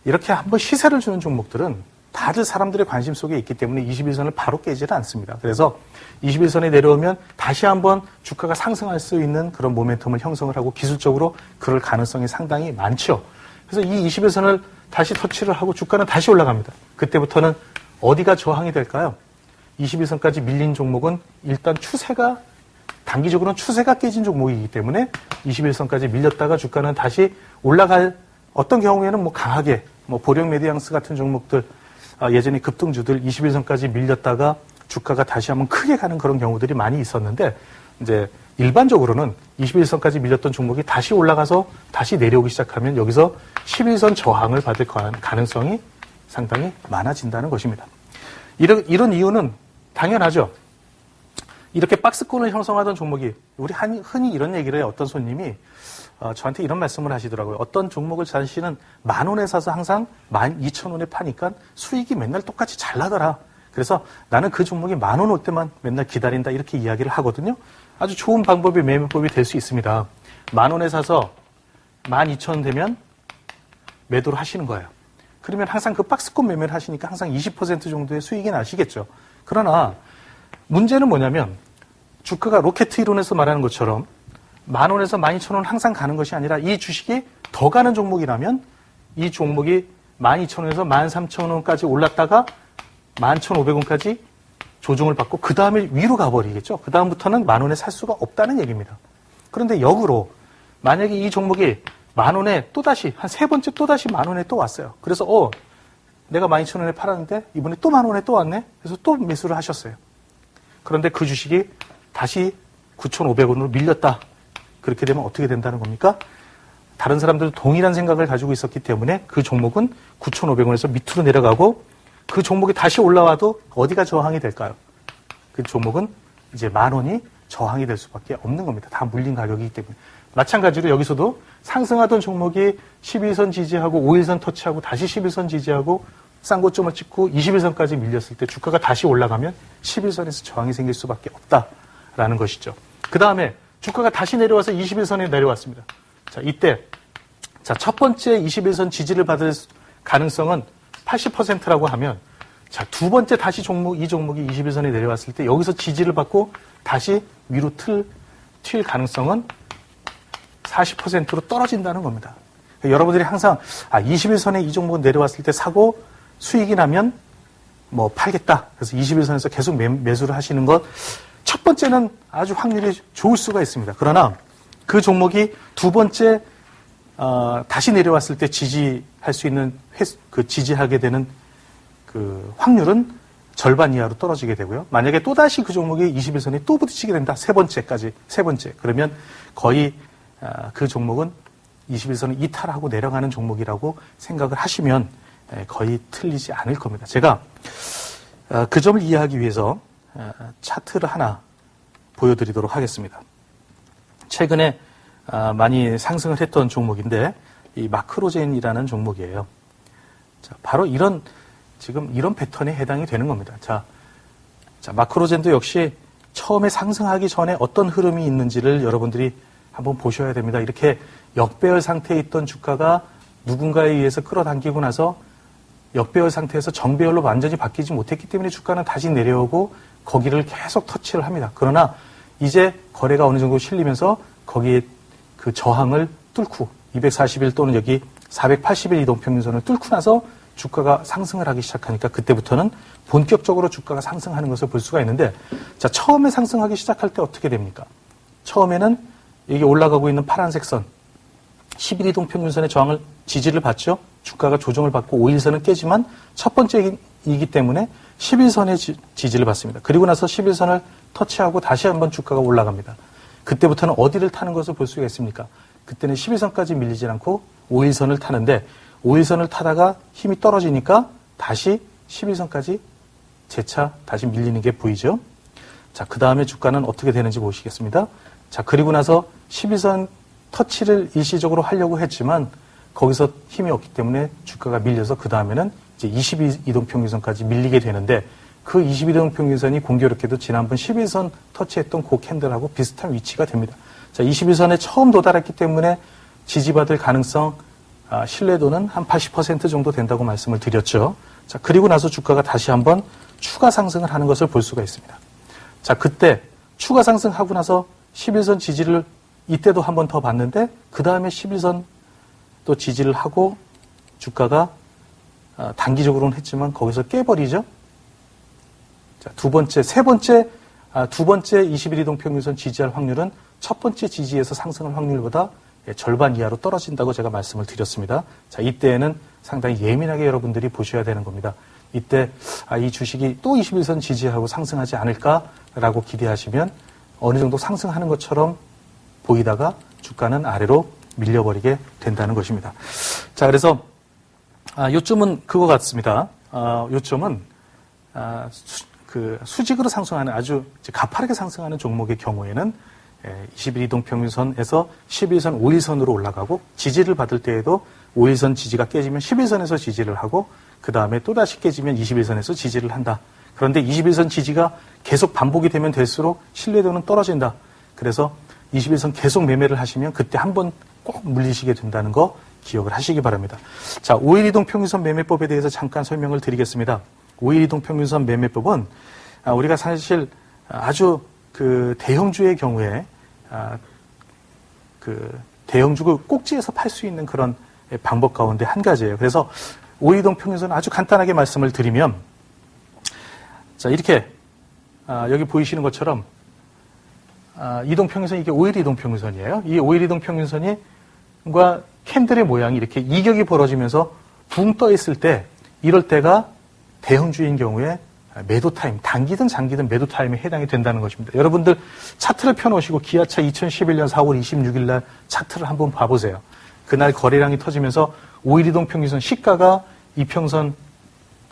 이렇게 한번 시세를 주는 종목들은 다들 사람들의 관심 속에 있기 때문에 21선을 바로 깨지는 않습니다. 그래서 21선에 내려오면 다시 한번 주가가 상승할 수 있는 그런 모멘텀을 형성을 하고 기술적으로 그럴 가능성이 상당히 많죠. 그래서 이 21선을 다시 터치를 하고 주가는 다시 올라갑니다. 그때부터는 어디가 저항이 될까요? 21선까지 밀린 종목은 일단 단기적으로는 추세가 깨진 종목이기 때문에 21선까지 밀렸다가 주가는 다시 올라갈 어떤 경우에는 강하게 보령 메디앙스 같은 종목들 예전에 급등주들 21선까지 밀렸다가 주가가 다시 한번 크게 가는 그런 경우들이 많이 있었는데 이제 일반적으로는 21선까지 밀렸던 종목이 다시 올라가서 다시 내려오기 시작하면 여기서 11선 저항을 받을 가능성이 상당히 많아진다는 것입니다. 이런 이유는 당연하죠. 이렇게 박스권을 형성하던 종목이 우리 흔히 이런 얘기를 해요. 어떤 손님이 저한테 이런 말씀을 하시더라고요. 어떤 종목을 자신은 10,000원에 사서 항상 12,000원에 파니까 수익이 맨날 똑같이 잘 나더라. 그래서 나는 그 종목이 10,000원 올 때만 맨날 기다린다. 이렇게 이야기를 하거든요. 아주 좋은 방법이 매매법이 될 수 있습니다. 10,000원에 사서 12,000원 되면 매도를 하시는 거예요. 그러면 항상 그 박스권 매매를 하시니까 항상 20% 정도의 수익이 나시겠죠. 그러나 문제는 뭐냐면 주가가 로켓 이론에서 말하는 것처럼 10,000원에서 12,000원 항상 가는 것이 아니라 이 주식이 더 가는 종목이라면 이 종목이 12,000원에서 13,000원까지 올랐다가 11,500원까지 조정을 받고 그 다음에 위로 가버리겠죠. 그 다음부터는 10,000원에 살 수가 없다는 얘기입니다. 그런데 역으로 만약에 이 종목이 10,000원에 또다시 한 세 번째 또다시 10,000원에 또 왔어요. 그래서 내가 12,000원에 팔았는데 이번에 또 10,000원에 또 왔네. 그래서 또 매수를 하셨어요. 그런데 그 주식이 다시 9,500원으로 밀렸다. 그렇게 되면 어떻게 된다는 겁니까? 다른 사람들도 동일한 생각을 가지고 있었기 때문에 그 종목은 9,500원에서 밑으로 내려가고 그 종목이 다시 올라와도 어디가 저항이 될까요? 그 종목은 이제 10,000원이 저항이 될 수밖에 없는 겁니다. 다 물린 가격이기 때문에. 마찬가지로 여기서도 상승하던 종목이 12선 지지하고 5일선 터치하고 다시 11선 지지하고 싼 고점을 찍고 21선까지 밀렸을 때 주가가 다시 올라가면 11선에서 저항이 생길 수밖에 없다라는 것이죠. 그 다음에 주가가 다시 내려와서 21선에 내려왔습니다. 자, 이때 첫 번째 21선 지지를 받을 가능성은 80%라고 하면 두 번째 다시 이 종목이 21선에 내려왔을 때 여기서 지지를 받고 다시 위로 튈 가능성은 40%로 떨어진다는 겁니다. 그러니까 여러분들이 항상 21선에 이 종목은 내려왔을 때 사고 수익이 나면 팔겠다. 그래서 21선에서 계속 매수를 하시는 것 첫 번째는 아주 확률이 좋을 수가 있습니다. 그러나 그 종목이 두 번째 다시 내려왔을 때 지지할 수 있는 지지하게 되는 그 확률은 절반 이하로 떨어지게 되고요. 만약에 또다시 그 종목이 21선에 또 부딪히게 된다. 세 번째. 그러면 거의 그 종목은 21선을 이탈하고 내려가는 종목이라고 생각을 하시면 거의 틀리지 않을 겁니다. 제가 그 점을 이해하기 위해서 차트를 하나 보여드리도록 하겠습니다. 최근에 많이 상승을 했던 종목인데 이 마크로젠이라는 종목이에요. 자, 바로 지금 이런 패턴에 해당이 되는 겁니다. 자, 마크로젠도 역시 처음에 상승하기 전에 어떤 흐름이 있는지를 여러분들이 한번 보셔야 됩니다. 이렇게 역배열 상태에 있던 주가가 누군가에 의해서 끌어당기고 나서 역배열 상태에서 정배열로 완전히 바뀌지 못했기 때문에 주가는 다시 내려오고 거기를 계속 터치를 합니다. 그러나 이제 거래가 어느 정도 실리면서 거기에 그 저항을 뚫고 240일 또는 여기 480일 이동평균선을 뚫고 나서 주가가 상승을 하기 시작하니까 그때부터는 본격적으로 주가가 상승하는 것을 볼 수가 있는데, 자, 처음에 상승하기 시작할 때 어떻게 됩니까? 처음에는 이게 올라가고 있는 파란색 선, 11이동 평균선의 저항을, 지지를 받죠? 주가가 조정을 받고 5일선은 깨지만 첫 번째이기 때문에 11선의 지지를 받습니다. 그리고 나서 11선을 터치하고 다시 한번 주가가 올라갑니다. 그때부터는 어디를 타는 것을 볼 수가 있습니까? 그때는 11선까지 밀리지 않고 5일선을 타는데, 5일선을 타다가 힘이 떨어지니까 다시 11선까지 재차 다시 밀리는 게 보이죠? 자, 그 다음에 주가는 어떻게 되는지 보시겠습니다. 자, 그리고 나서 11선 터치를 일시적으로 하려고 했지만 거기서 힘이 없기 때문에 주가가 밀려서 그 다음에는 이제 22이동 평균선까지 밀리게 되는데, 그 22이동 평균선이 공교롭게도 지난번 11선 터치했던 그 캔들하고 비슷한 위치가 됩니다. 자, 21선에 처음 도달했기 때문에 지지받을 가능성, 신뢰도는 한 80% 정도 된다고 말씀을 드렸죠. 자, 그리고 나서 주가가 다시 한번 추가 상승을 하는 것을 볼 수가 있습니다. 자, 그때 추가 상승하고 나서 11선 지지를 이때도 한 번 더 봤는데, 그 다음에 11선 또 지지를 하고 주가가 단기적으로는 했지만 거기서 깨버리죠. 자, 두 번째 21이동 평균선 지지할 확률은 첫 번째 지지에서 상승할 확률보다 절반 이하로 떨어진다고 제가 말씀을 드렸습니다. 자, 이때에는 상당히 예민하게 여러분들이 보셔야 되는 겁니다. 이때 이 주식이 또 21선 지지하고 상승하지 않을까라고 기대하시면 어느 정도 상승하는 것처럼 보이다가 주가는 아래로 밀려버리게 된다는 것입니다. 자, 그래서 요점은 그거 같습니다. 요점은 그 수직으로 상승하는, 아주 가파르게 상승하는 종목의 경우에는 21이동 평균선에서 11선, 5일선으로 올라가고, 지지를 받을 때에도 5일선 지지가 깨지면 11선에서 지지를 하고, 그 다음에 또다시 깨지면 21선에서 지지를 한다. 그런데 21선 지지가 계속 반복이 되면 될수록 신뢰도는 떨어진다. 그래서 21선 계속 매매를 하시면 그때 한번 꼭 물리시게 된다는 거 기억을 하시기 바랍니다. 자, 5일 이동 평균선 매매법에 대해서 잠깐 설명을 드리겠습니다. 5일 이동 평균선 매매법은 우리가 사실 아주 그 대형주의 경우에 그 대형주를 꼭지에서 팔 수 있는 그런 방법 가운데 한 가지예요. 그래서 5일 이동 평균선 아주 간단하게 말씀을 드리면, 자, 이렇게 여기 보이시는 것처럼 이동 평균선, 이게 5일 이동 평균선이에요. 이 5일 이동 평균선과 캔들의 모양이 이렇게 이격이 벌어지면서 붕 떠 있을 때, 이럴 때가 대형주인 경우에 매도 타임, 단기든 장기든 매도 타임에 해당이 된다는 것입니다. 여러분들 차트를 펴놓으시고 기아차 2011년 4월 26일 날 차트를 한번 봐보세요. 그날 거래량이 터지면서 5일 이동 평균선 시가가 이평선,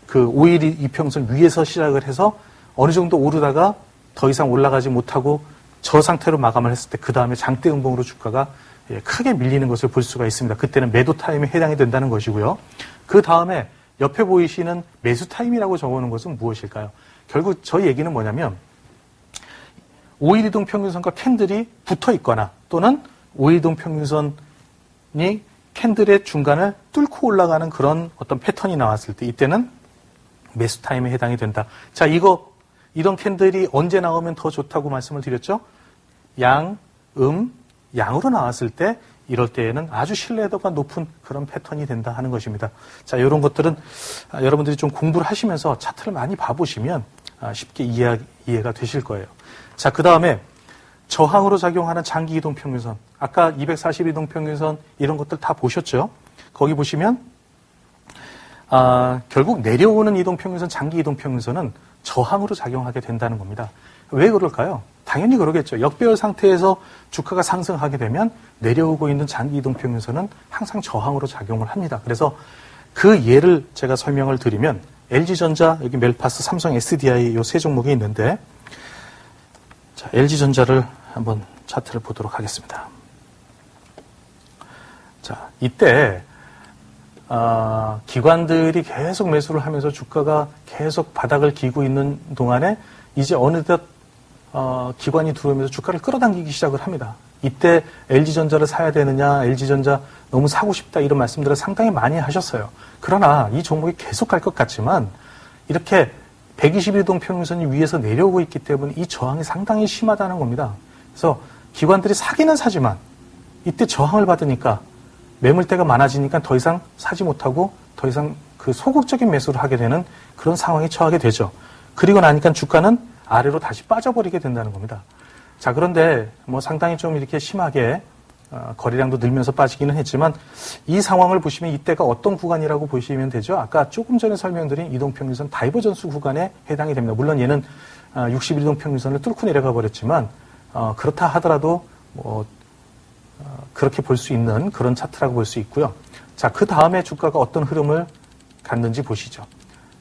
그 5일 이평선 위에서 시작을 해서 어느 정도 오르다가 더 이상 올라가지 못하고 저 상태로 마감을 했을 때, 그 다음에 장대 음봉으로 주가가 크게 밀리는 것을 볼 수가 있습니다. 그때는 매도 타임에 해당이 된다는 것이고요. 그 다음에 옆에 보이시는 매수 타임이라고 적어놓은 것은 무엇일까요? 결국 저희 얘기는 뭐냐면, 5일 이동 평균선과 캔들이 붙어 있거나, 또는 5일 이동 평균선이 캔들의 중간을 뚫고 올라가는 그런 어떤 패턴이 나왔을 때, 이때는 매수 타임에 해당이 된다. 자, 이런 캔들이 언제 나오면 더 좋다고 말씀을 드렸죠? 양으로 나왔을 때, 이럴 때에는 아주 신뢰도가 높은 그런 패턴이 된다 하는 것입니다. 자, 이런 것들은 여러분들이 좀 공부를 하시면서 차트를 많이 봐보시면 쉽게 이해가 되실 거예요. 자, 그 다음에 저항으로 작용하는 장기 이동 평균선. 아까 240이동 평균선 이런 것들 다 보셨죠? 거기 보시면 결국 내려오는 이동 평균선, 장기 이동 평균선은 저항으로 작용하게 된다는 겁니다. 왜 그럴까요? 당연히 그러겠죠. 역배열 상태에서 주가가 상승하게 되면 내려오고 있는 장기 이동 평균선은 항상 저항으로 작용을 합니다. 그래서 그 예를 제가 설명을 드리면, LG전자, 여기 멜파스, 삼성, SDI 이 세 종목이 있는데, 자, LG전자를 한번 차트를 보도록 하겠습니다. 자, 이때 기관들이 계속 매수를 하면서 주가가 계속 바닥을 기고 있는 동안에 이제 어느덧 기관이 들어오면서 주가를 끌어당기기 시작을 합니다. 이때 LG전자를 사야 되느냐, LG전자 너무 사고 싶다, 이런 말씀들을 상당히 많이 하셨어요. 그러나 이 종목이 계속 갈 것 같지만 이렇게 121동 평균선이 위에서 내려오고 있기 때문에 이 저항이 상당히 심하다는 겁니다. 그래서 기관들이 사기는 사지만 이때 저항을 받으니까 매물대가 많아지니까 더 이상 사지 못하고 더 이상 그 소극적인 매수를 하게 되는 그런 상황에 처하게 되죠. 그리고 나니까 주가는 아래로 다시 빠져버리게 된다는 겁니다. 자, 그런데 뭐 상당히 좀 이렇게 심하게 거래량도 늘면서 빠지기는 했지만 이 상황을 보시면 이때가 어떤 구간이라고 보시면 되죠. 아까 조금 전에 설명드린 이동평균선 다이버전스 구간에 해당이 됩니다. 물론 얘는 61이동평균선을 뚫고 내려가 버렸지만 그렇다 하더라도 뭐 그렇게 볼 수 있는 그런 차트라고 볼 수 있고요. 자, 그 다음에 주가가 어떤 흐름을 갖는지 보시죠.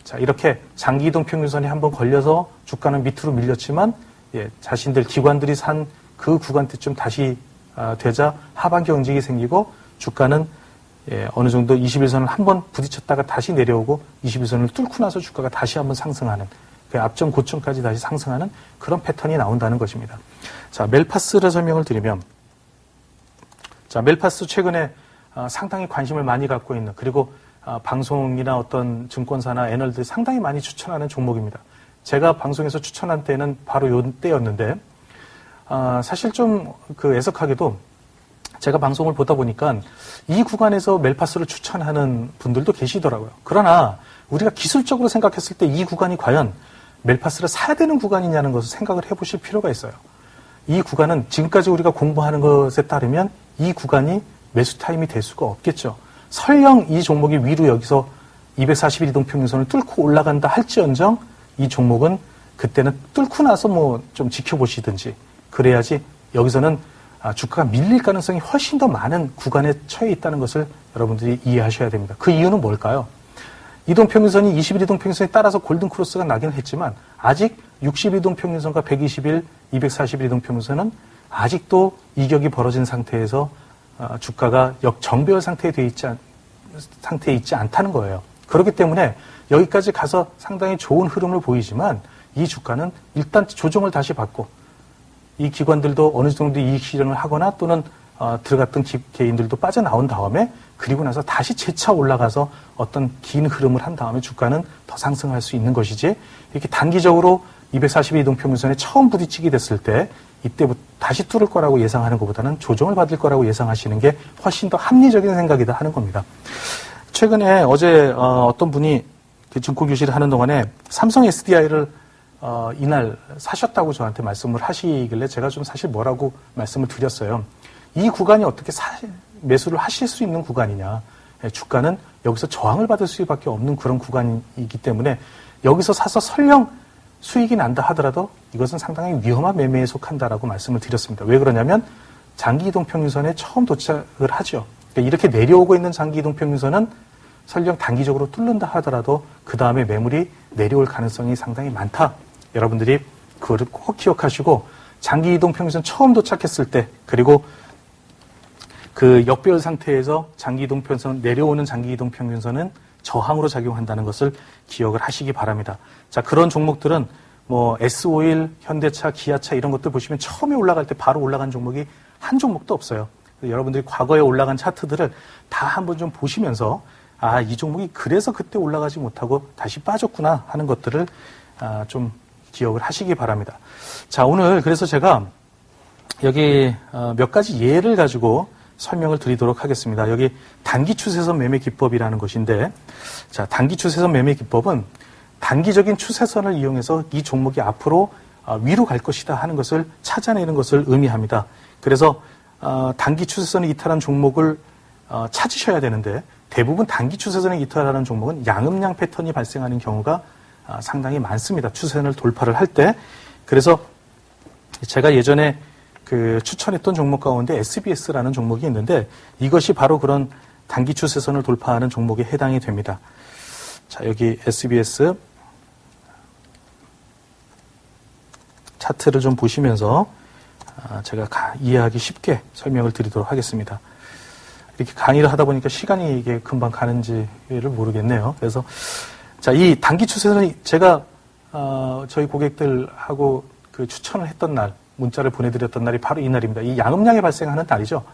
자, 이렇게 장기 이동평균선에 한번 걸려서 주가는 밑으로 밀렸지만 자신들 기관들이 산 그 구간대쯤 다시 되자 하반기 움직이 생기고 주가는 어느 정도 21선을 한번 부딪혔다가 다시 내려오고 21선을 뚫고 나서 주가가 다시 한번 상승하는 그 앞점 고점까지 다시 상승하는 그런 패턴이 나온다는 것입니다. 자, 멜파스를 설명을 드리면 자, 멜파스 최근에 상당히 관심을 많이 갖고 있는 그리고 방송이나 어떤 증권사나 애널들이 상당히 많이 추천하는 종목입니다. 제가 방송에서 추천한 때는 바로 요 때였는데 사실 좀 그 애석하게도 제가 방송을 보다 보니까 이 구간에서 멜파스를 추천하는 분들도 계시더라고요. 그러나 우리가 기술적으로 생각했을 때 이 구간이 과연 멜파스를 사야 되는 구간이냐는 것을 생각을 해보실 필요가 있어요. 이 구간은 지금까지 우리가 공부하는 것에 따르면 이 구간이 매수 타임이 될 수가 없겠죠. 설령 이 종목이 위로 여기서 241이동평균선을 뚫고 올라간다 할지언정 이 종목은 그때는 뚫고 나서 뭐 좀 지켜보시든지 그래야지 여기서는 주가가 밀릴 가능성이 훨씬 더 많은 구간에 처해 있다는 것을 여러분들이 이해하셔야 됩니다. 그 이유는 뭘까요? 이동평균선이 21이동평균선에 따라서 골든크로스가 나긴 했지만 아직 60이동평균선과 121, 241이동평균선은 아직도 이격이 벌어진 상태에서 주가가 역정배열 상태에 있지 않다는 거예요. 그렇기 때문에 여기까지 가서 상당히 좋은 흐름을 보이지만 이 주가는 일단 조정을 다시 받고 이 기관들도 어느 정도 이익 실현을 하거나 또는 들어갔던 개인들도 빠져나온 다음에 그리고 나서 다시 재차 올라가서 어떤 긴 흐름을 한 다음에 주가는 더 상승할 수 있는 것이지 이렇게 단기적으로 242이동평균선에 처음 부딪히게 됐을 때 이때부터 다시 뚫을 거라고 예상하는 것보다는 조정을 받을 거라고 예상하시는 게 훨씬 더 합리적인 생각이다 하는 겁니다. 최근에 어제 어떤 분이 그 증권 교실을 하는 동안에 삼성 SDI를 이날 사셨다고 저한테 말씀을 하시길래 제가 좀 사실 뭐라고 말씀을 드렸어요. 이 구간이 어떻게 매수를 하실 수 있는 구간이냐. 주가는 여기서 저항을 받을 수밖에 없는 그런 구간이기 때문에 여기서 사서 설령 수익이 난다 하더라도 이것은 상당히 위험한 매매에 속한다라고 말씀을 드렸습니다. 왜 그러냐면 장기 이동평균선에 처음 도착을 하죠. 그러니까 이렇게 내려오고 있는 장기 이동평균선은 설령 단기적으로 뚫는다 하더라도 그 다음에 매물이 내려올 가능성이 상당히 많다. 여러분들이 그거를 꼭 기억하시고 장기 이동평균선 처음 도착했을 때 그리고 그 역배열 상태에서 장기 이동평균선 내려오는 장기 이동평균선은 저항으로 작용한다는 것을 기억을 하시기 바랍니다. 자, 그런 종목들은 뭐 S-오일, 현대차, 기아차 이런 것들 보시면 처음에 올라갈 때 바로 올라간 종목이 한 종목도 없어요. 여러분들이 과거에 올라간 차트들을 다 한번 좀 보시면서 이 종목이 그래서 그때 올라가지 못하고 다시 빠졌구나 하는 것들을 좀 기억을 하시기 바랍니다. 자, 오늘 그래서 제가 여기 몇 가지 예를 가지고 설명을 드리도록 하겠습니다. 여기 단기 추세선 매매 기법이라는 것인데, 자, 단기 추세선 매매 기법은 단기적인 추세선을 이용해서 이 종목이 앞으로 위로 갈 것이다 하는 것을 찾아내는 것을 의미합니다. 그래서 단기 추세선을 이탈한 종목을 찾으셔야 되는데 대부분 단기 추세선에 이탈하는 종목은 양음양 패턴이 발생하는 경우가 상당히 많습니다. 추세선을 돌파를 할 때. 그래서 제가 예전에 그 추천했던 종목 가운데 SBS라는 종목이 있는데 이것이 바로 그런 단기 추세선을 돌파하는 종목에 해당이 됩니다. 자, 여기 SBS 차트를 좀 보시면서 제가 이해하기 쉽게 설명을 드리도록 하겠습니다. 이렇게 강의를 하다 보니까 시간이 이게 금방 가는지를 모르겠네요. 그래서 자, 이 단기 추세선이 제가 저희 고객들하고 그 추천을 했던 날, 문자를 보내드렸던 날이 바로 이 날입니다. 이 양음량이 발생하는 날이죠.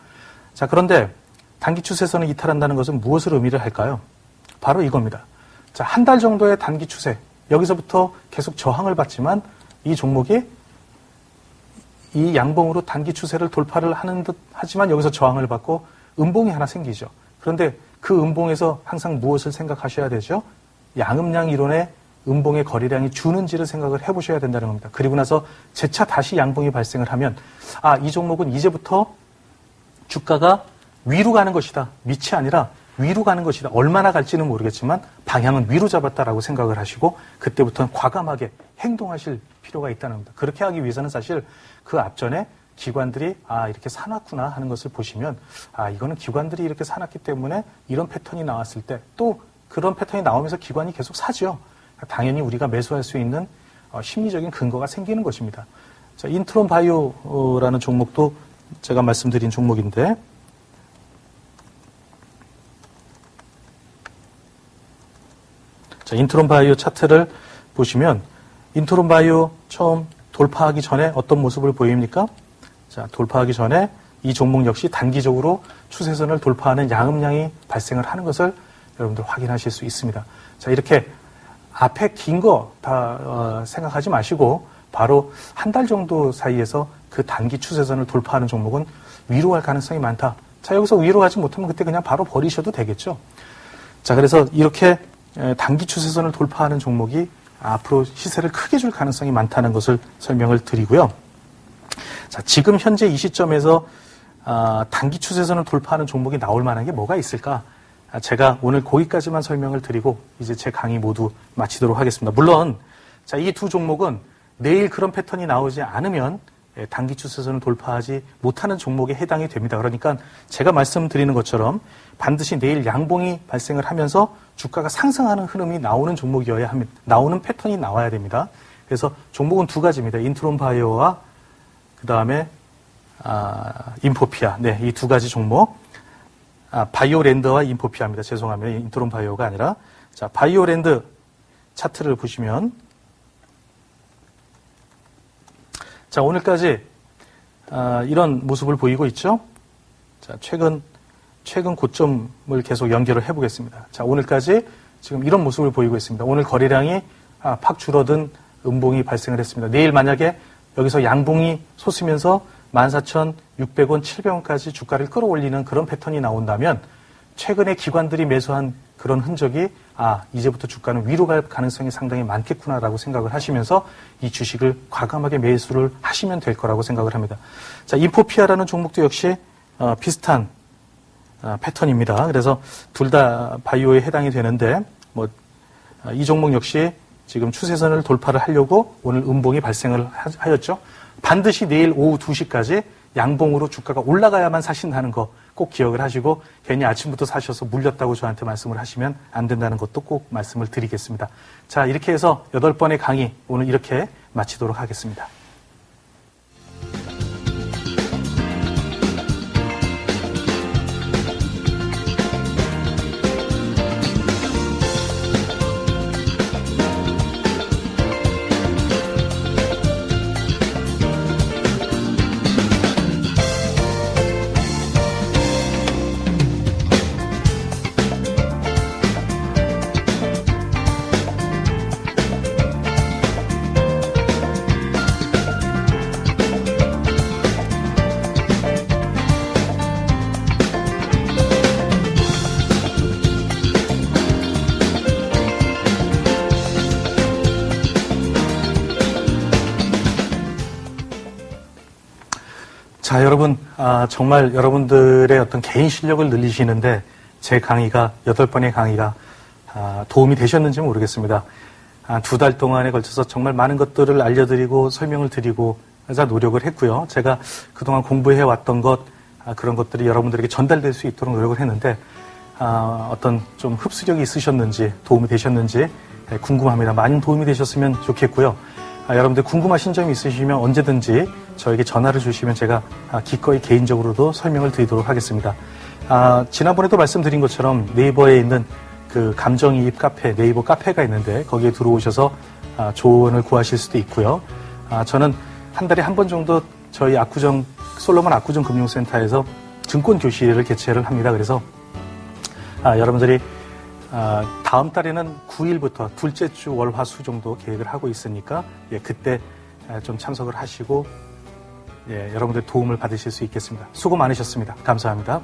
자, 그런데 단기 추세선을 이탈한다는 것은 무엇을 의미를 할까요? 바로 이겁니다. 자, 한 달 정도의 단기 추세, 여기서부터 계속 저항을 받지만 이 종목이 이 양봉으로 단기 추세를 돌파를 하는 듯 하지만 여기서 저항을 받고 음봉이 하나 생기죠. 그런데 그 음봉에서 항상 무엇을 생각하셔야 되죠? 양음량 이론의 음봉의 거래량이 주는지를 생각을 해보셔야 된다는 겁니다. 그리고 나서 재차 다시 양봉이 발생을 하면 이 종목은 이제부터 주가가 위로 가는 것이다. 밑이 아니라 위로 가는 것이다. 얼마나 갈지는 모르겠지만 방향은 위로 잡았다라고 생각을 하시고 그때부터는 과감하게 행동하실 필요가 있다는 겁니다. 그렇게 하기 위해서는 사실 그 앞전에 기관들이 이렇게 사놨구나 하는 것을 보시면 이거는 기관들이 이렇게 사놨기 때문에 이런 패턴이 나왔을 때 또 그런 패턴이 나오면서 기관이 계속 사죠. 당연히 우리가 매수할 수 있는 심리적인 근거가 생기는 것입니다. 자, 인트론 바이오라는 종목도 제가 말씀드린 종목인데 자, 인트론 바이오 차트를 보시면 인트론 바이오 처음 돌파하기 전에 어떤 모습을 보입니까? 자, 돌파하기 전에 이 종목 역시 단기적으로 추세선을 돌파하는 양음량이 발생을 하는 것을 여러분들 확인하실 수 있습니다. 자, 이렇게 앞에 긴 거 다 생각하지 마시고 바로 한 달 정도 사이에서 그 단기 추세선을 돌파하는 종목은 위로 갈 가능성이 많다. 자, 여기서 위로 가지 못하면 그때 그냥 바로 버리셔도 되겠죠. 자, 그래서 이렇게 단기 추세선을 돌파하는 종목이 앞으로 시세를 크게 줄 가능성이 많다는 것을 설명을 드리고요. 자, 지금 현재 이 시점에서 단기 추세선을 돌파하는 종목이 나올 만한 게 뭐가 있을까? 제가 오늘 거기까지만 설명을 드리고 이제 제 강의 모두 마치도록 하겠습니다. 물론 자, 이 두 종목은 내일 그런 패턴이 나오지 않으면 단기 추세선을 돌파하지 못하는 종목에 해당이 됩니다. 그러니까 제가 말씀드리는 것처럼 반드시 내일 양봉이 발생을 하면서 주가가 상승하는 흐름이 나오는 종목이어야 합니다. 나오는 패턴이 나와야 됩니다. 그래서 종목은 두 가지입니다. 인트론 바이오와 그 다음에 인포피아. 네, 이 두 가지 종목. 바이오랜드와 인포피아입니다. 죄송합니다. 인트론 바이오가 아니라. 자, 바이오랜드 차트를 보시면 자, 오늘까지 이런 모습을 보이고 있죠. 자, 최근 고점을 계속 연결을 해보겠습니다. 자, 오늘까지 지금 이런 모습을 보이고 있습니다. 오늘 거래량이 팍 줄어든 음봉이 발생을 했습니다. 내일 만약에 여기서 양봉이 솟으면서 14,600원, 700원까지 주가를 끌어올리는 그런 패턴이 나온다면 최근에 기관들이 매수한 그런 흔적이 이제부터 주가는 위로 갈 가능성이 상당히 많겠구나라고 생각을 하시면서 이 주식을 과감하게 매수를 하시면 될 거라고 생각을 합니다. 자, 인포피아라는 종목도 역시 비슷한 패턴입니다. 그래서 둘 다 바이오에 해당이 되는데 이 종목 역시 지금 추세선을 돌파를 하려고 오늘 음봉이 발생을 하였죠. 반드시 내일 오후 2시까지 양봉으로 주가가 올라가야만 사신다는 거 꼭 기억을 하시고 괜히 아침부터 사셔서 물렸다고 저한테 말씀을 하시면 안 된다는 것도 꼭 말씀을 드리겠습니다. 자, 이렇게 해서 8번의 강의 오늘 이렇게 마치도록 하겠습니다. 자, 여러분, 정말 여러분들의 어떤 개인 실력을 늘리시는데 제 강의가, 8번의 강의가 도움이 되셨는지 모르겠습니다. 2달 동안에 걸쳐서 정말 많은 것들을 알려드리고 설명을 드리고 해서 노력을 했고요. 제가 그동안 공부해왔던 것, 그런 것들이 여러분들에게 전달될 수 있도록 노력을 했는데 어떤 좀 흡수력이 있으셨는지 도움이 되셨는지 궁금합니다. 많은 도움이 되셨으면 좋겠고요. 여러분들 궁금하신 점이 있으시면 언제든지 저에게 전화를 주시면 제가 기꺼이 개인적으로도 설명을 드리도록 하겠습니다. 지난번에도 말씀드린 것처럼 네이버에 있는 그 감정이입 카페, 네이버 카페가 있는데 거기에 들어오셔서 조언을 구하실 수도 있고요. 저는 한 달에 한 번 정도 저희 솔로몬 압구정 금융센터에서 증권 교실을 개최를 합니다. 그래서 여러분들이 다음 달에는 9일부터 둘째 주 월화수 정도 계획을 하고 있으니까 그때 좀 참석을 하시고 여러분들 도움을 받으실 수 있겠습니다. 수고 많으셨습니다. 감사합니다.